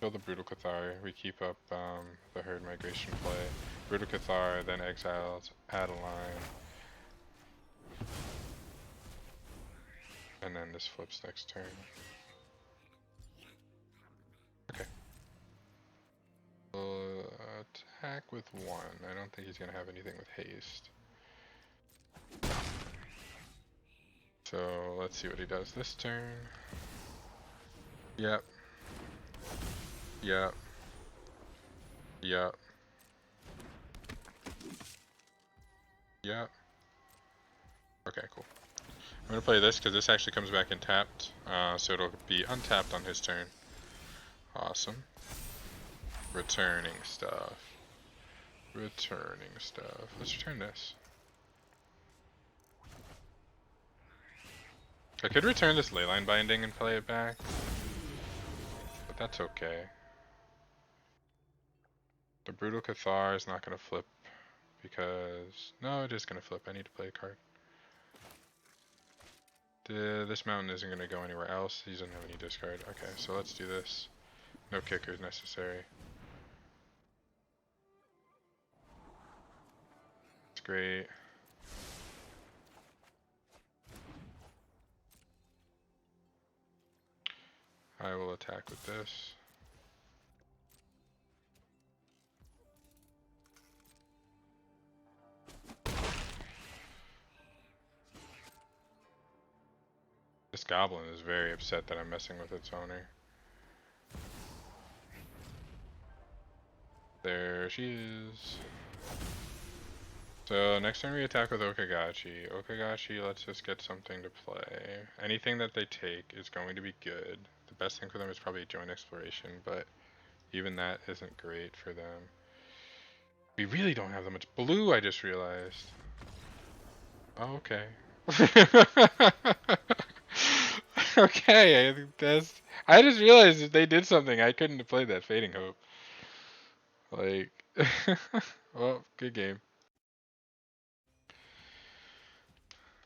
Kill the Brutal Cathar. We keep up the herd migration play. Brutal Cathar, then exiles Adeline. And then this flips next turn. Okay. We'll attack with 1. I don't think he's gonna have anything with haste. So let's see what he does this turn. Yep. Yep. Yep. Yep. Okay, cool. I'm gonna play this because this actually comes back in tapped, so it'll be untapped on his turn. Awesome. Returning stuff. Returning stuff. Let's return this. I could return this Leyline Binding and play it back, but that's okay. The Brutal Cathar is not gonna flip because... No, it is gonna flip. I need to play a card. This mountain isn't going to go anywhere else. He doesn't have any discard. Okay, so let's do this. No kickers necessary. It's great. I will attack with this. This goblin is very upset that I'm messing with its owner. There she is. So next turn we attack with Okagachi. Okagachi lets us get something to play. Anything that they take is going to be good. The best thing for them is probably Joint Exploration, but even that isn't great for them. We really don't have that much blue, I just realized. Oh, okay. Okay, I just realized if they did something, I couldn't have played that Fading Hope. Like, well, good game.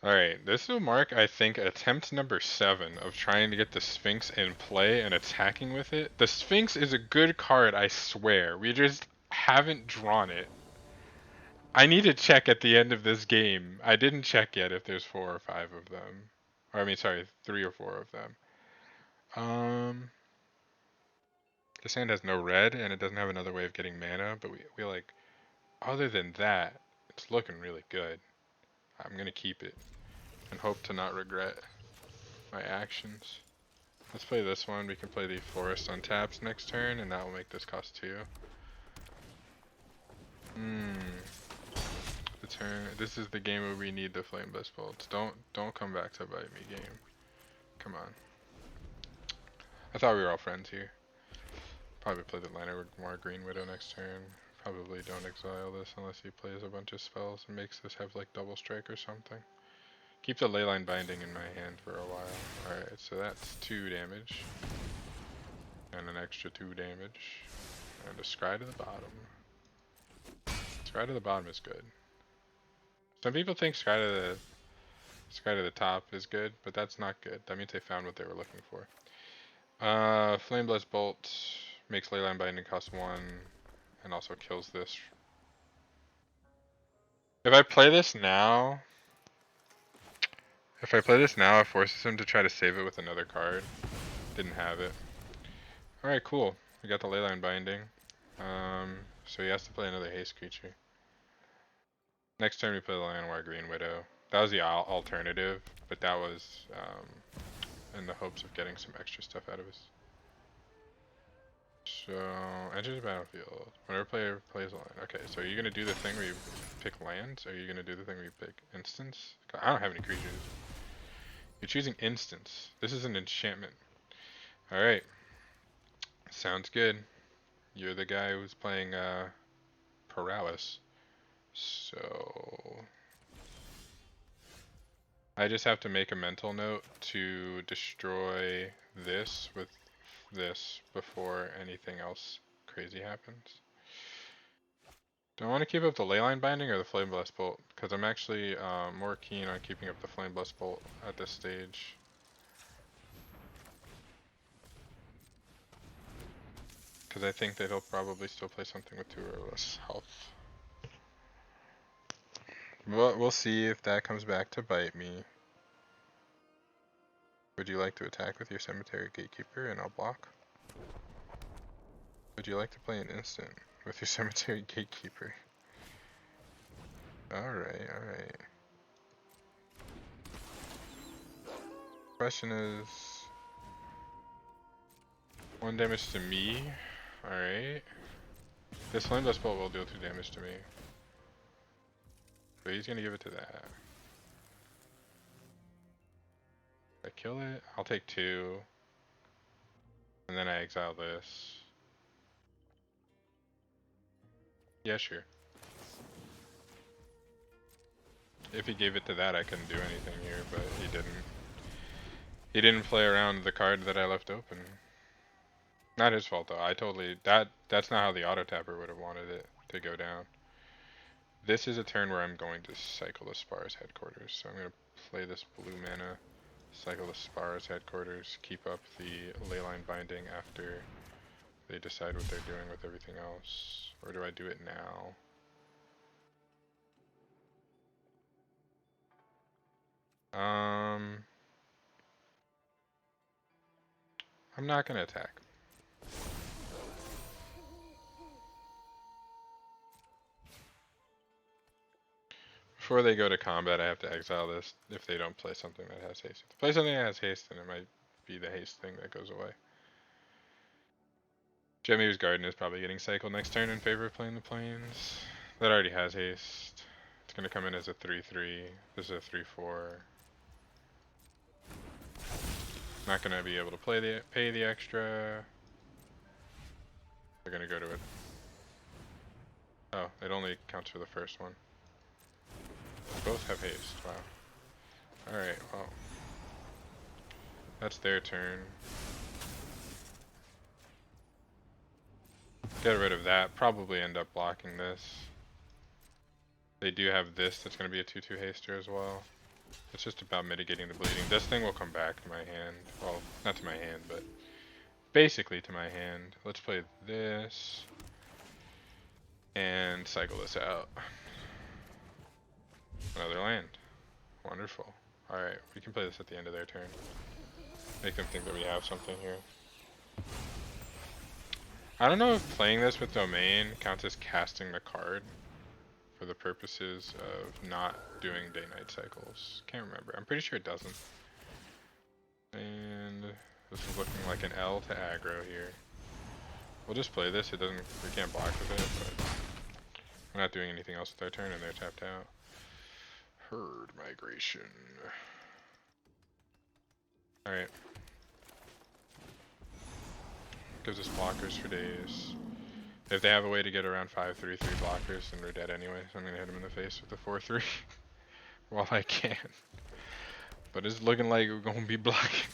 Alright, this will mark, I think, attempt number 7 of trying to get the Sphinx in play and attacking with it. The Sphinx is a good card, I swear. We just haven't drawn it. I need to check at the end of this game. I didn't check yet if there's 4 or 5 of them. Or, I mean, sorry, 3 or 4 of them. This hand has no red, and it doesn't have another way of getting mana, but we like, other than that, it's looking really good. I'm gonna keep it and hope to not regret my actions. Let's play this one. We can play the Forest on taps next turn, and that will make this cost 2. The turn. This is the game where we need the Flame Blast Bolts. Don't come back to bite me, game. Come on. I thought we were all friends here. Probably play the Llanowar Green Widow next turn. Probably don't exile this unless he plays a bunch of spells and makes this have like double strike or something. Keep the Leyline Binding in my hand for a while. Alright, so that's 2 damage. And an extra 2 damage. And a Scry to the bottom. Scry to the bottom is good. Some people think Scry to the top is good, but that's not good. That means they found what they were looking for. Flame Blast Bolt makes Leyline Binding cost 1 and also kills this. If I play this now, it forces him to try to save it with another card. Didn't have it. Alright, cool. We got the Leyline Binding. So he has to play another haste creature. Next turn we play the Llanowar Green Widow. That was the alternative, but that was in the hopes of getting some extra stuff out of us. So, enter the battlefield. Whenever player plays a land. Okay, so are you gonna do the thing where you pick lands, or are you gonna do the thing where you pick instants? I don't have any creatures. You're choosing instants. This is an enchantment. Alright. Sounds good. You're the guy who's playing Paralysis. So I just have to make a mental note to destroy this with this before anything else crazy happens. Do I want to keep up the Leyline Binding or the Flame Blast Bolt? Because I'm actually more keen on keeping up the Flame Blast Bolt at this stage. Because I think that he'll probably still play something with 2 or less health. We'll see if that comes back to bite me. Would you like to attack with your Cemetery Gatekeeper and I'll block? Would you like to play an instant with your Cemetery Gatekeeper? Alright, alright. Question is 1 damage to me. Alright. This Flame Blast Bolt will deal 2 damage to me. But he's gonna give it to that. I kill it, I'll take 2. And then I exile this. Yeah, sure. If he gave it to that, I couldn't do anything here, but he didn't. He didn't play around the card that I left open. Not his fault though. I totally that's not how the auto tapper would have wanted it to go down. This is a turn where I'm going to cycle the Spar's Headquarters. So I'm gonna play this blue mana, cycle the Spar's Headquarters, keep up the Leyline Binding after they decide what they're doing with everything else. Or do I do it now? I'm not gonna attack. Before they go to combat, I have to exile this if they don't play something that has haste. If they play something that has haste, then it might be the haste thing that goes away. Jemi's Garden is probably getting cycled next turn in favor of playing the Plains. That already has haste. It's gonna come in as a 3/3. This is a 3/4. Not gonna be able to pay the extra. They're gonna go to it. Oh, it only counts for the first one. Both have haste. Wow. Alright, well. That's their turn. Get rid of that. Probably end up blocking this. They do have this that's going to be a 2/2 haster as well. It's just about mitigating the bleeding. This thing will come back to my hand. Well, not to my hand, but basically to my hand. Let's play this and cycle this out. Another land. Wonderful. Alright, we can play this at the end of their turn. Make them think that we have something here. I don't know if playing this with Domain counts as casting the card for the purposes of not doing day-night cycles. Can't remember. I'm pretty sure it doesn't. And this is looking like an L to aggro here. We'll just play this. It doesn't. We can't block with it, but we're not doing anything else with their turn, and they're tapped out. Herd migration. All right. Gives us blockers for days. If they have a way to get around 5/3/3 blockers, then we're dead anyway. So I'm gonna hit them in the face with the 4/3 while I can. But it's looking like we're gonna be blocking.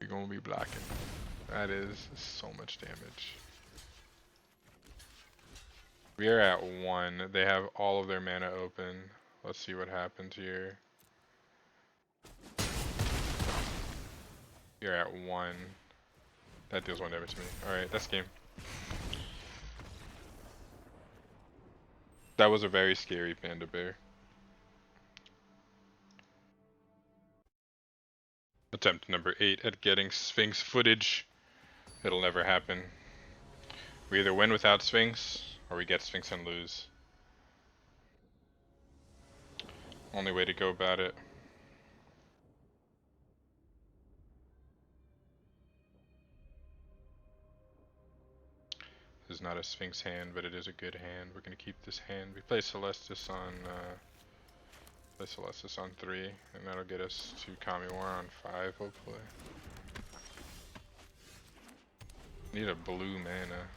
We're gonna be blocking. That is so much damage. We are at 1. They have all of their mana open. Let's see what happens here. You're at 1. That deals 1 damage to me. Alright, that's game. That was a very scary panda bear. Attempt number 8 at getting Sphinx footage. It'll never happen. We either win without Sphinx, or we get Sphinx and lose. Only way to go about it. This is not a Sphinx hand, but it is a good hand. We're gonna keep this hand. We play Celestis on play Celestis on 3, and that'll get us to Kami War on 5, hopefully. Need a blue mana.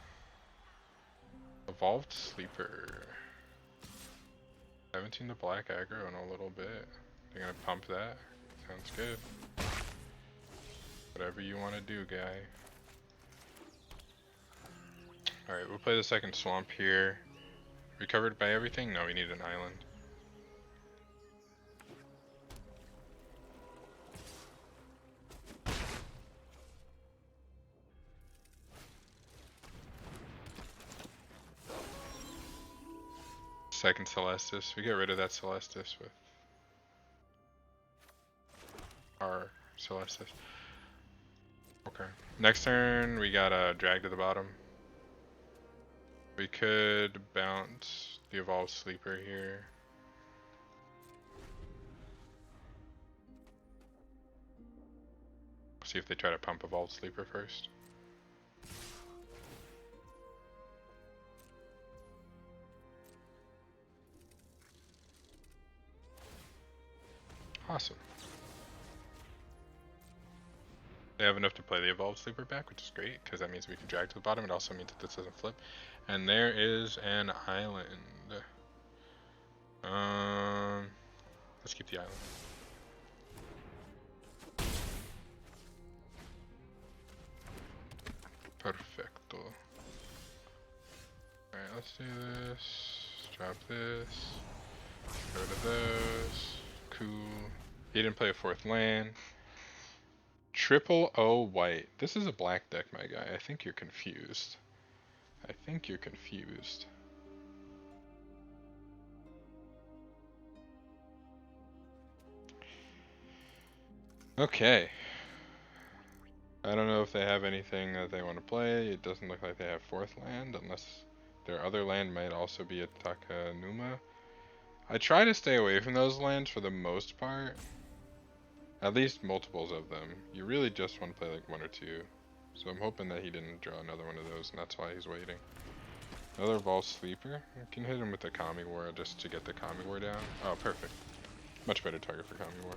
Evolved Sleeper. I haven't seen the black aggro in a little bit. They're gonna pump that. Sounds good. Whatever you want to do, guy. Alright, we'll play the second swamp here. Recovered by everything? No, we need an island. Second Celestis. We get rid of that Celestis with our Celestis. Okay. Next turn, we got a drag to the bottom. We could bounce the Evolved Sleeper here. See if they try to pump Evolved Sleeper first. Awesome. They have enough to play the Evolved Sleeper back, which is great, because that means we can drag to the bottom. It also means that this doesn't flip. And there is an island. Let's keep the island. Perfecto. Alright, let's do this. Drop this. Get rid of those. Cool. He didn't play a 4th land. Triple O white. This is a black deck, my guy. I think you're confused. I think you're confused. Okay. I don't know if they have anything that they want to play. It doesn't look like they have 4th land, unless their other land might also be a Takanuma. I try to stay away from those lands for the most part. At least multiples of them. You really just want to play like 1 or 2. So I'm hoping that he didn't draw another one of those, and that's why he's waiting. Another Evolved Sleeper. I can hit him with the Kami War just to get the Kami War down. Oh, perfect. Much better target for Kami War.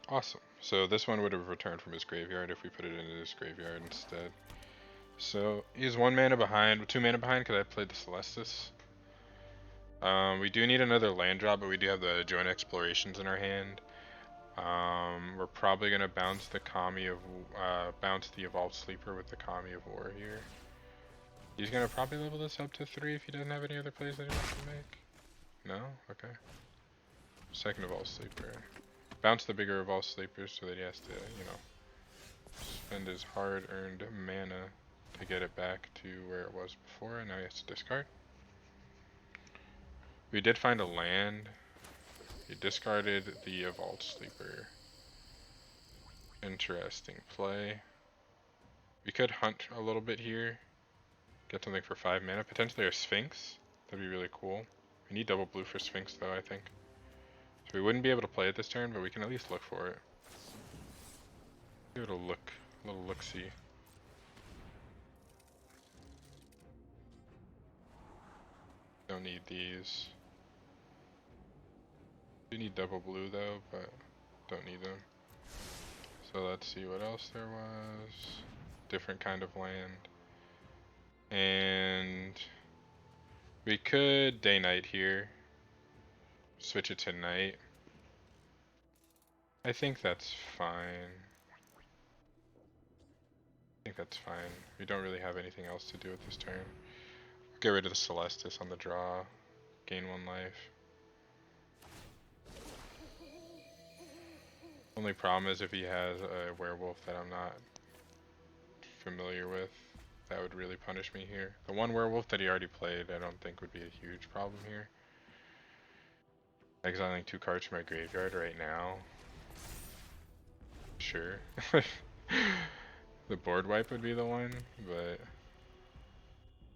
Awesome. So this one would have returned from his graveyard if we put it into his graveyard instead. So he's 1 mana behind, 2 mana behind because I played the Celestis. We do need another land drop, but we do have the Joint Explorations in our hand. We're probably gonna bounce the bounce the Evolved Sleeper with the Kami of War here. He's gonna probably level this up to 3 if he doesn't have any other plays that he wants to make. No? Okay. Second Evolved Sleeper. Bounce the bigger Evolved Sleeper so that he has to, you know, spend his hard-earned mana to get it back to where it was before, and now he has to discard. We did find a land. He discarded the Evolved Sleeper. Interesting play. We could hunt a little bit here. Get something for 5 mana. Potentially a Sphinx. That'd be really cool. We need double blue for Sphinx though, I think. So we wouldn't be able to play it this turn, but we can at least look for it. Give it a look. A little look-see. Don't need these. Do need double blue though, but don't need them. So let's see what else there was. Different kind of land. And we could day-night here. Switch it to night. I think that's fine. I think that's fine. We don't really have anything else to do with this turn. Get rid of the Celestis on the draw. Gain 1 life. Only problem is if he has a werewolf that I'm not familiar with, that would really punish me here. The one werewolf that he already played, I don't think would be a huge problem here. Exiling 2 cards from my graveyard right now. Sure. The board wipe would be the one, but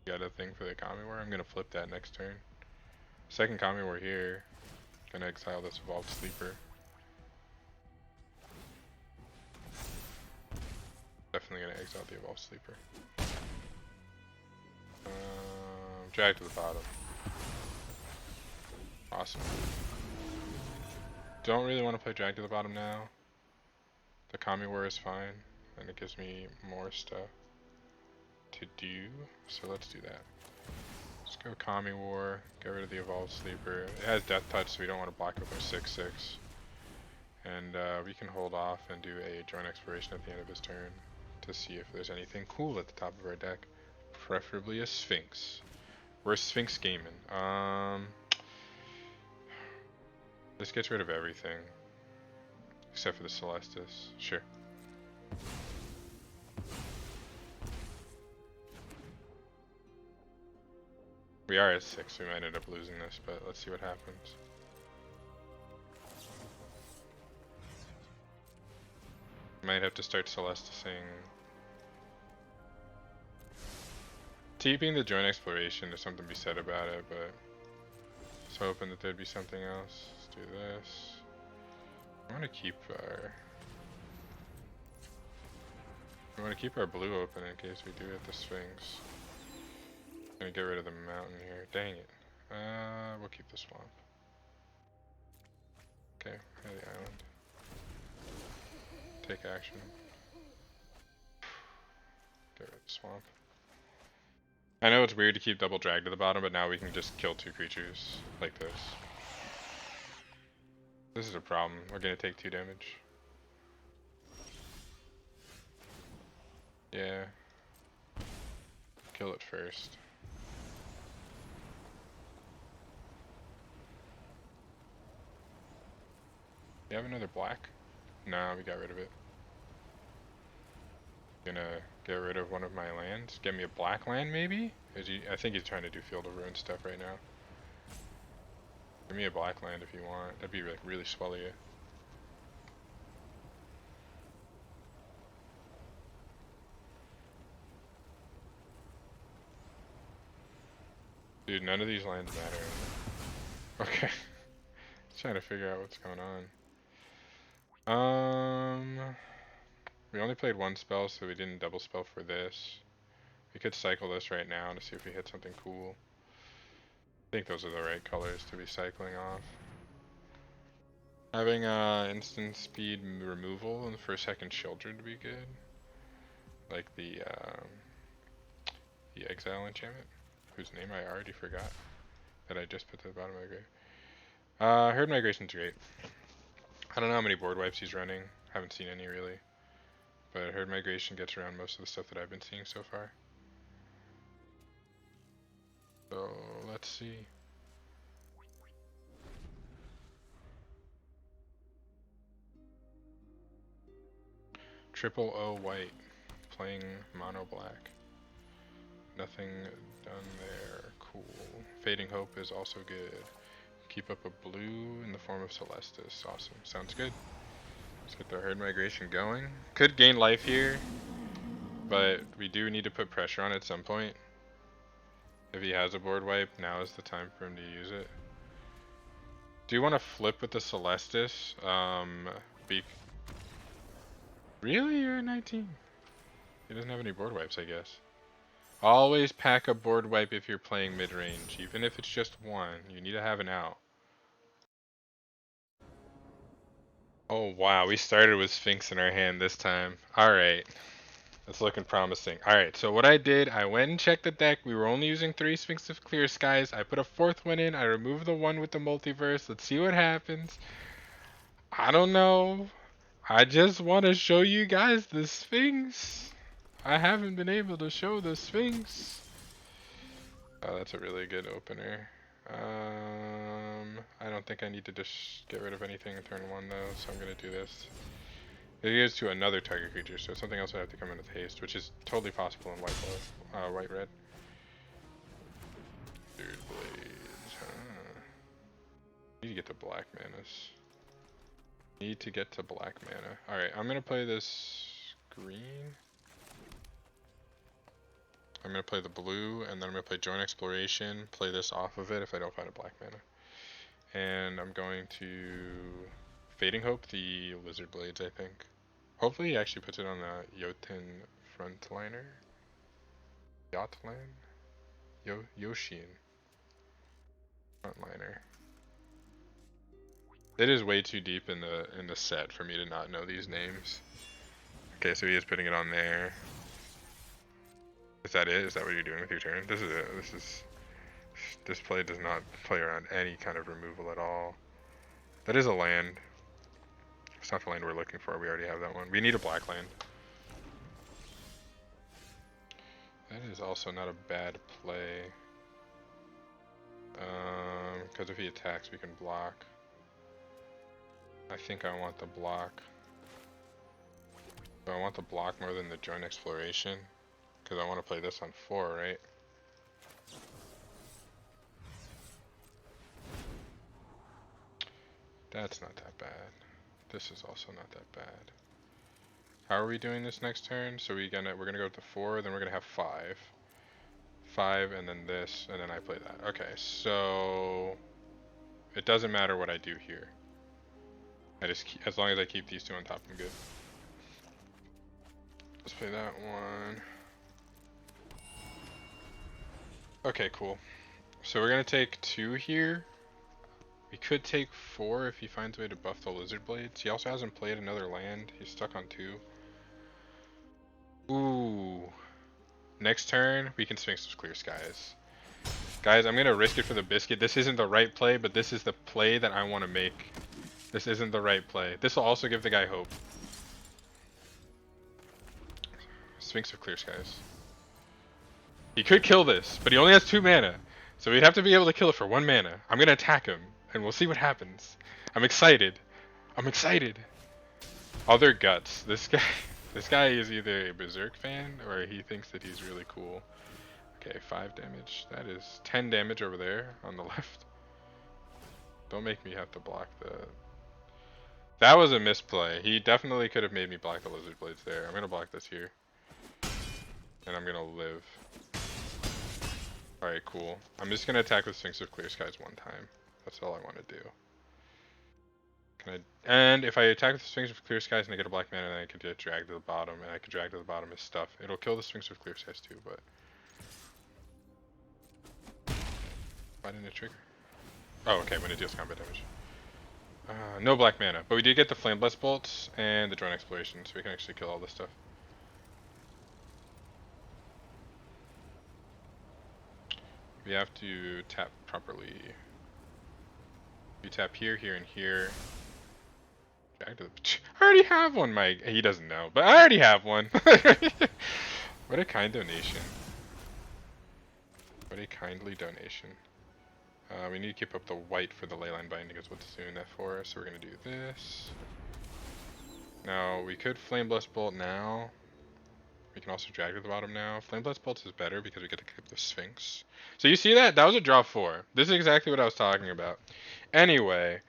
got a thing for the Kami War. I'm gonna flip that next turn. Second Kami War here. Gonna exile this Evolved Sleeper. Definitely gonna exile the Evolved Sleeper. Drag to the bottom. Awesome. Don't really want to play drag to the bottom now. The Kami War is fine, and it gives me more stuff to do, so let's do that. Let's go Kami War, get rid of the Evolved Sleeper. It has Death Touch, so we don't want to block with our 6/6. And we can hold off and do a Joint Exploration at the end of his turn to see if there's anything cool at the top of our deck. Preferably a Sphinx. We're Sphinx gaming. This gets rid of everything. Except for the Celestis. Sure. We are at 6, we might end up losing this, but let's see what happens. Might have to start Celestising. Keeping the Joint Exploration, there's something to be said about it, but I was hoping that there'd be something else. Let's do this. I want to keep our blue open in case we do hit the Sphinx. Gonna get rid of the mountain here. Dang it. We'll keep the swamp. Okay, the island. Take action. Get rid of the swamp. I know it's weird to keep double drag to the bottom, but now we can just kill 2 creatures like this. This is a problem. We're gonna take 2 damage. Yeah. Kill it first. You have another black? Nah, we got rid of it. Gonna get rid of one of my lands. Get me a black land, maybe? I think he's trying to do Field of Ruin stuff right now. Give me a black land if you want. That'd be like really swell you. Dude, none of these lands matter. Okay. Trying to figure out what's going on. We only played 1 spell, so we didn't double spell for this. We could cycle this right now to see if we hit something cool. I think those are the right colors to be cycling off. Having instant speed removal and for second Children would be good. Like the Exile enchantment, whose name I already forgot, that I just put to the bottom of my grave. Herd Migration's great. I don't know how many board wipes he's running. Haven't seen any really. But herd migration gets around most of the stuff that I've been seeing so far. So let's see. Triple O white, playing mono black. Nothing done there. Cool. Fading Hope is also good. Keep up a blue in the form of Celestis. Awesome. Sounds good. Let's get the herd migration going. Could gain life here, but we do need to put pressure on at some point. If he has a board wipe, now is the time for him to use it. Do you want to flip with the Celestis? Really? You're at 19? He doesn't have any board wipes, I guess. Always pack a board wipe if you're playing mid-range, even if it's just one. You need to have an out. Oh wow, we started with Sphinx in our hand this time. Alright. That's looking promising. Alright, so what I did, I went and checked the deck. We were only using 3 Sphinx of Clear Skies. I put a 4th one in. I removed the one with the multiverse. Let's see what happens. I don't know. I just want to show you guys the Sphinx. I haven't been able to show the Sphinx. Oh, that's a really good opener. I don't think I need to just get rid of anything in turn 1 though, so I'm gonna do this. It goes to another target creature, so something else would have to come in with haste, which is totally possible in white red. Dude, blades. Need to get to black manas. Need to get to black mana. Alright, I'm gonna play this green. I'm gonna play the blue, and then I'm gonna play Joint Exploration, play this off of it if I don't find a black mana. And I'm going to Fading Hope the Lizard Blades, I think. Hopefully he actually puts it on the Jotun frontliner. Yotland? Yoshin. Frontliner. It is way too deep in the set for me to not know these names. Okay, so he is putting it on there. Is that it? Is that what you're doing with your turn? This is it. This play does not play around any kind of removal at all. That is a land. It's not the land we're looking for. We already have that one. We need a black land. That is also not a bad play. Because if he attacks, we can block. I think I want the block. So I want the block more than the Joint Exploration. Because I want to play this on 4, right? That's not that bad. This is also not that bad. How are we doing this next turn? So we're gonna go to 4, then we're gonna have 5. 5 and then this, and then I play that. Okay, so it doesn't matter what I do here. As long as I keep these 2 on top, I'm good. Let's play that one. Okay, cool. So we're gonna take 2 here. We could take 4 if he finds a way to buff the Lizard Blades. He also hasn't played another land. He's stuck on 2. Ooh. Next turn, we can Sphinx of Clear Skies. Guys, I'm gonna risk it for the biscuit. This isn't the right play, but this is the play that I want to make. This isn't the right play. This will also give the guy hope. Sphinx of Clear Skies. He could kill this, but he only has 2 mana. So we'd have to be able to kill it for 1 mana. I'm gonna attack him, and we'll see what happens. I'm excited. I'm excited. Other guts. This guy is either a Berserk fan, or he thinks that he's really cool. Okay, 5 damage. That is 10 damage over there on the left. Don't make me have to block the... That was a misplay. He definitely could have made me block the Lizard Blades there. I'm gonna block this here. And I'm gonna live. Alright, cool. I'm just gonna attack with Sphinx of Clear Skies 1 time. That's all I want to do. And if I attack with the Sphinx of Clear Skies and I get a black mana, then I can just drag to the bottom, and I can drag to the bottom his stuff. It'll kill the Sphinx of Clear Skies too, but... Why didn't it trigger? Oh, okay, when it deals combat damage. No black mana, but we did get the Flame Blast Bolts and the Drone Exploration, so we can actually kill all this stuff. We have to tap properly. We tap here, here, and here. Back to the. I already have one, Mike. He doesn't know, but I already have one. What a kind donation. What a kindly donation. We need to keep up the white for the leyline binding is what's doing that for us. So we're gonna do this. Now we could flame blast bolt now. We can also drag to the bottom now. Flame blast bolt is better because we get to keep the sphinx. So you see that? That was a draw 4. This is exactly what I was talking about. Anyway,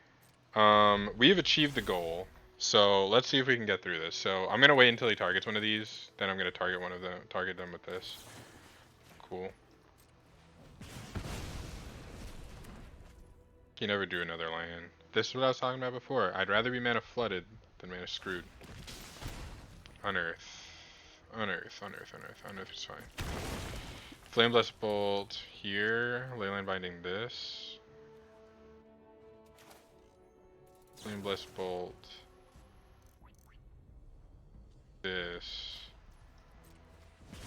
we've achieved the goal. So let's see if we can get through this. So I'm gonna wait until he targets one of these. Then I'm gonna target one of them. Target them with this. Cool. He never drew another land. This is what I was talking about before. I'd rather be mana flooded than mana screwed. Unearth. Unearth, unearth, unearth. Unearth is fine. Flame Blast Bolt here. Leyline Binding this. Flame Blast Bolt. This.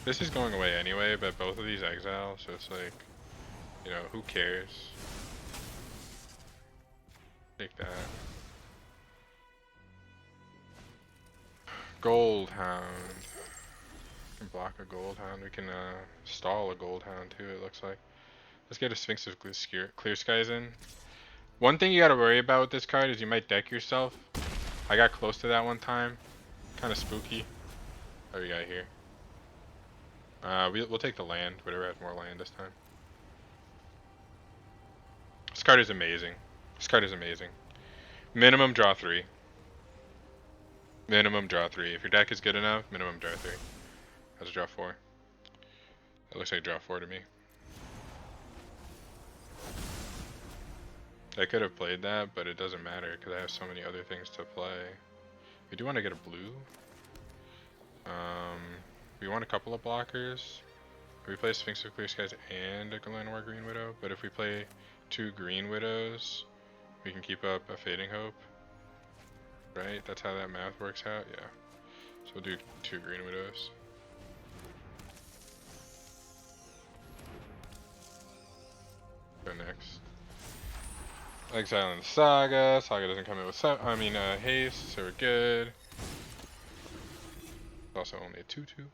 This is going away anyway, but both of these exile, so it's like, you know, who cares? Take that. Gold Hound. We can block a Gold Hound. We can stall a Gold Hound too, it looks like. Let's get a Sphinx of Clear Skies in. One thing you gotta worry about with this card is you might deck yourself. I got close to that one time. Kinda spooky. What do we got here? We'll take the land, whatever has more land this time. This card is amazing. This card is amazing. Minimum draw 3. Minimum draw 3. If your deck is good enough, minimum draw 3. That's a draw 4. That looks like draw 4 to me. I could have played that, but it doesn't matter because I have so many other things to play. We do want to get a blue. We want a couple of blockers. We play Sphinx of Clear Skies and a Galanor Green Widow, but if we play 2 Green Widows, we can keep up a Fading Hope. Right? That's how that math works out? Yeah. So we'll do 2 Green Widows. Go next. Exile in the Saga. Saga doesn't come in with haste, so we're good. It's also only a 2/2.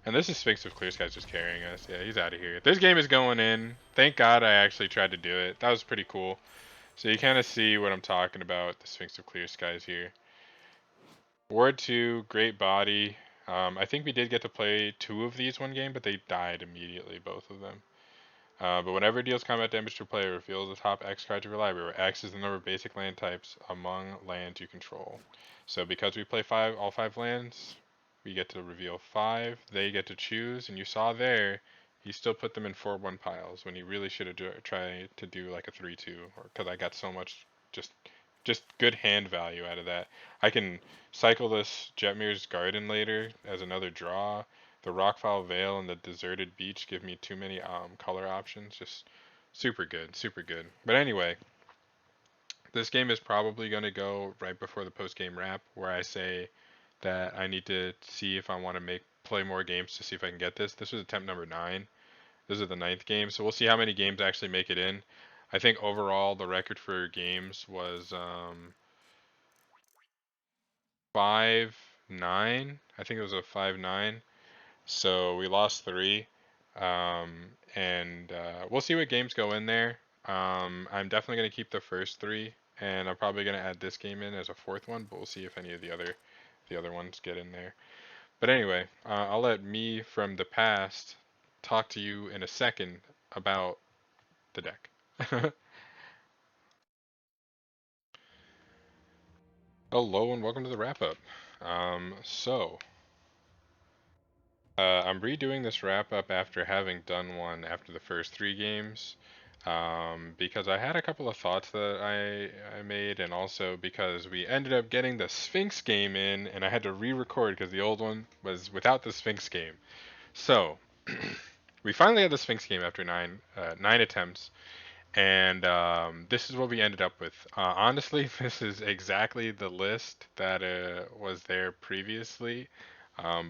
And this is Sphinx of Clear Skies just carrying us. Yeah, he's out of here. This game is going in. Thank God I actually tried to do it. That was pretty cool. So you kind of see what I'm talking about, the Sphinx of Clear Skies here. Ward 2, great body. I think we did get to play 2 of these one game, but they died immediately, both of them. But whenever it deals combat damage to a player, reveals the top X card to your library, where X is the number of basic land types among lands you control. So because we play all 5 lands, we get to reveal 5. They get to choose, and you saw there, he still put them in 4/1 piles when he really should have tried to do like a 3/2, because I got so much just good hand value out of that. I can cycle this Jetmir's Garden later as another draw. The Rockfall Vale and the Deserted Beach give me too many color options. Just super good, super good. But anyway, this game is probably going to go right before the post-game wrap, where I say that I need to see if I want to play more games to see if I can get this. This was attempt number 9. This is the 9th game, so we'll see how many games actually make it in. I think overall the record for games was 5-9. I think it was a 5-9. So we lost 3. And we'll see what games go in there. I'm definitely going to keep the first 3, and I'm probably going to add this game in as a 4th one, but we'll see if any of the other ones get in there. But anyway, I'll let me from the past talk to you in a second about the deck. Hello and welcome to the wrap up. I'm redoing this wrap up after having done one after the first 3 games, because I had a couple of thoughts that I made, and also because we ended up getting the Sphinx game in, and I had to re-record because the old one was without the Sphinx game. So we finally had the Sphinx game after 9 attempts, and this is what we ended up with. Honestly, this is exactly the list that was there previously,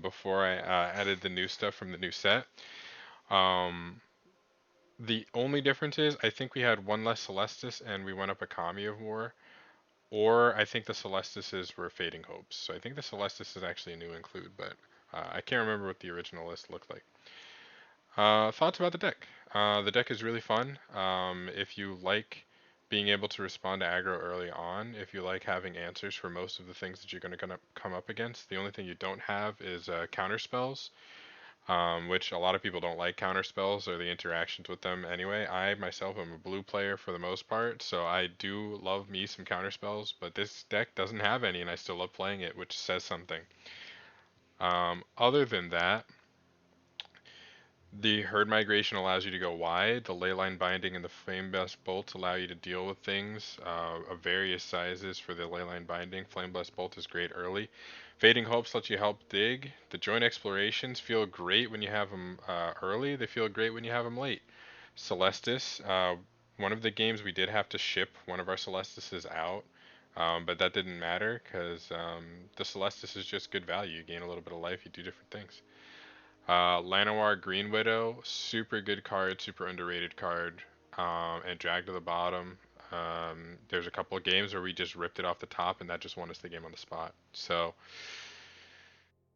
before I added the new stuff from the new set. Um, The only difference is I think we had one less Celestis and we went up a Kami of War. Or I think the Celestises were Fading Hopes. So I think the Celestis is actually a new include, but I can't remember what the original list looked like. Thoughts about the deck? The deck is really fun. If you like being able to respond to aggro early on, if you like having answers for most of the things that you're going to come up against, the only thing you don't have is counter spells, which a lot of people don't like counter spells or the interactions with them anyway. I myself am a blue player for the most part, so I do love me some counter spells, but this deck doesn't have any and I still love playing it, which says something. Other than that, the herd migration allows you to go wide. The leyline binding and the flame blast bolts allow you to deal with things of various sizes for the leyline binding. Flame blast bolt is great early. Fading hopes lets you help dig. The joint explorations feel great when you have them early. They feel great when you have them late. Celestis, one of the games we did have to ship one of our Celestises out. But that didn't matter because the Celestis is just good value. You gain a little bit of life, you do different things. Llanowar Green Widow, super good card, super underrated card, and Drag to the bottom. There's a couple of games where we just ripped it off the top, and that just won us the game on the spot. So,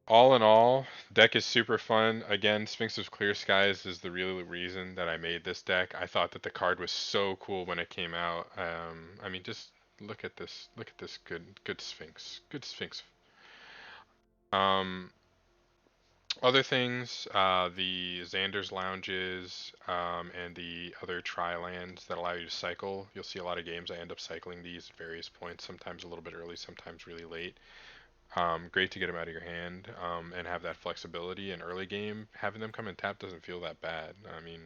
all in all, deck is super fun. Again, Sphinx of Clear Skies is the real reason that I made this deck. I thought that the card was so cool when it came out. I mean, just look at this. Look at this good Sphinx. Good Sphinx. Um, Other things, the Xander's lounges, and the other tri-lands that allow you to cycle. You'll see a lot of games I end up cycling these at various points, sometimes a little bit early, sometimes really late. Great to get them out of your hand, and have that flexibility in early game. Having them come in tap doesn't feel that bad. I mean,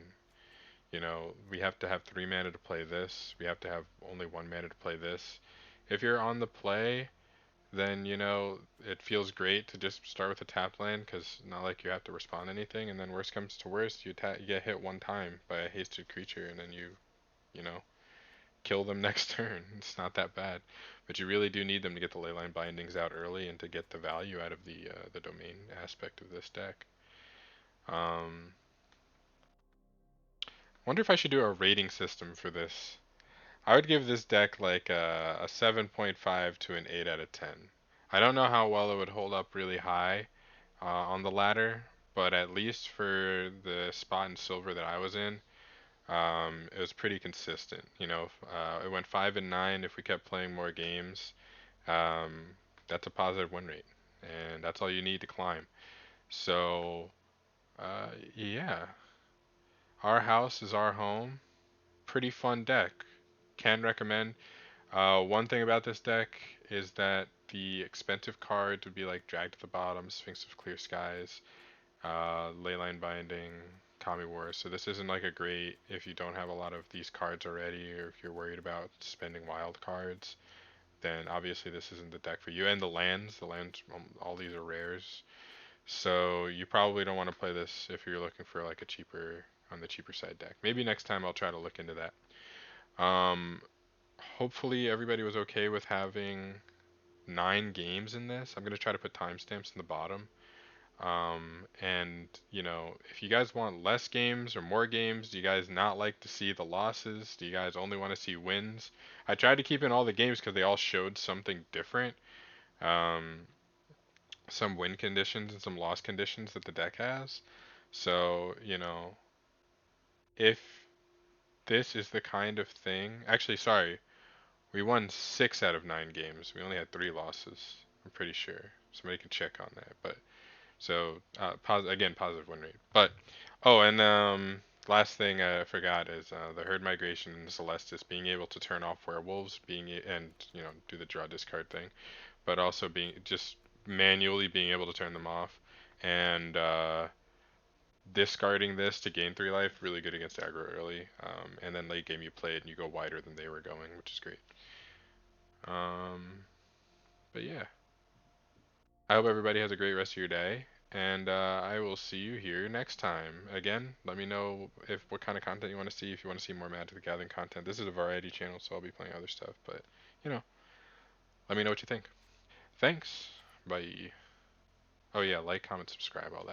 we have to have 3 mana to play this. We have to have only 1 mana to play this. If you're on the play, then it feels great to just start with a tap land because not like you have to respond to anything. And then worst comes to worst, you get hit one time by a hasted creature, and then you know kill them next turn. It's not that bad, but you really do need them to get the leyline bindings out early and to get the value out of the domain aspect of this deck. Um, Wonder if I should do a rating system for this. I would give this deck like a 7.5 to an 8 out of 10. I don't know how well it would hold up really high on the ladder, but at least for the spot in silver that I was in, it was pretty consistent. It went 5 and 9 if we kept playing more games. Um, that's a positive win rate, and that's all you need to climb. So, yeah, our house is our home. Pretty fun deck. Can recommend. One thing about this deck is that the expensive cards would be like Drag to the Bottom, Sphinx of Clear Skies, Leyline Binding, Kami Wars. So this isn't like a great if you don't have a lot of these cards already, or if you're worried about spending wild cards. Then obviously this isn't the deck for you. And the lands, all these are rares. So you probably don't want to play this if you're looking for like a cheaper on the cheaper side deck. Maybe next time I'll try to look into that. Um, Hopefully everybody was okay with having 9 games in this. I'm gonna try to put timestamps in the bottom. And if you guys want less games or more games, do you guys not like to see the losses? Do you guys only want to see wins? I tried to keep in all the games because they all showed something different. Um, some win conditions and some loss conditions that the deck has. So, if this is the kind of thing. Actually, sorry, we won 6 out of 9 games. We only had 3 losses. I'm pretty sure. Somebody can check on that. But so again, positive win rate. But oh, and last thing I forgot is the herd migration in Celestis being able to turn off werewolves, and do the draw discard thing, but also being just manually being able to turn them off, and discarding this to gain 3 life, really good against aggro early. And then late game you play it and you go wider than they were going, which is great. But yeah, I hope everybody has a great rest of your day, and I will see you here next time. Again, let me know if what kind of content you want to see. If you want to see more Magic the Gathering content, this is a variety channel, so I'll be playing other stuff. But you know, let me know what you think. Thanks. Bye. Oh yeah, like, comment, subscribe, all that.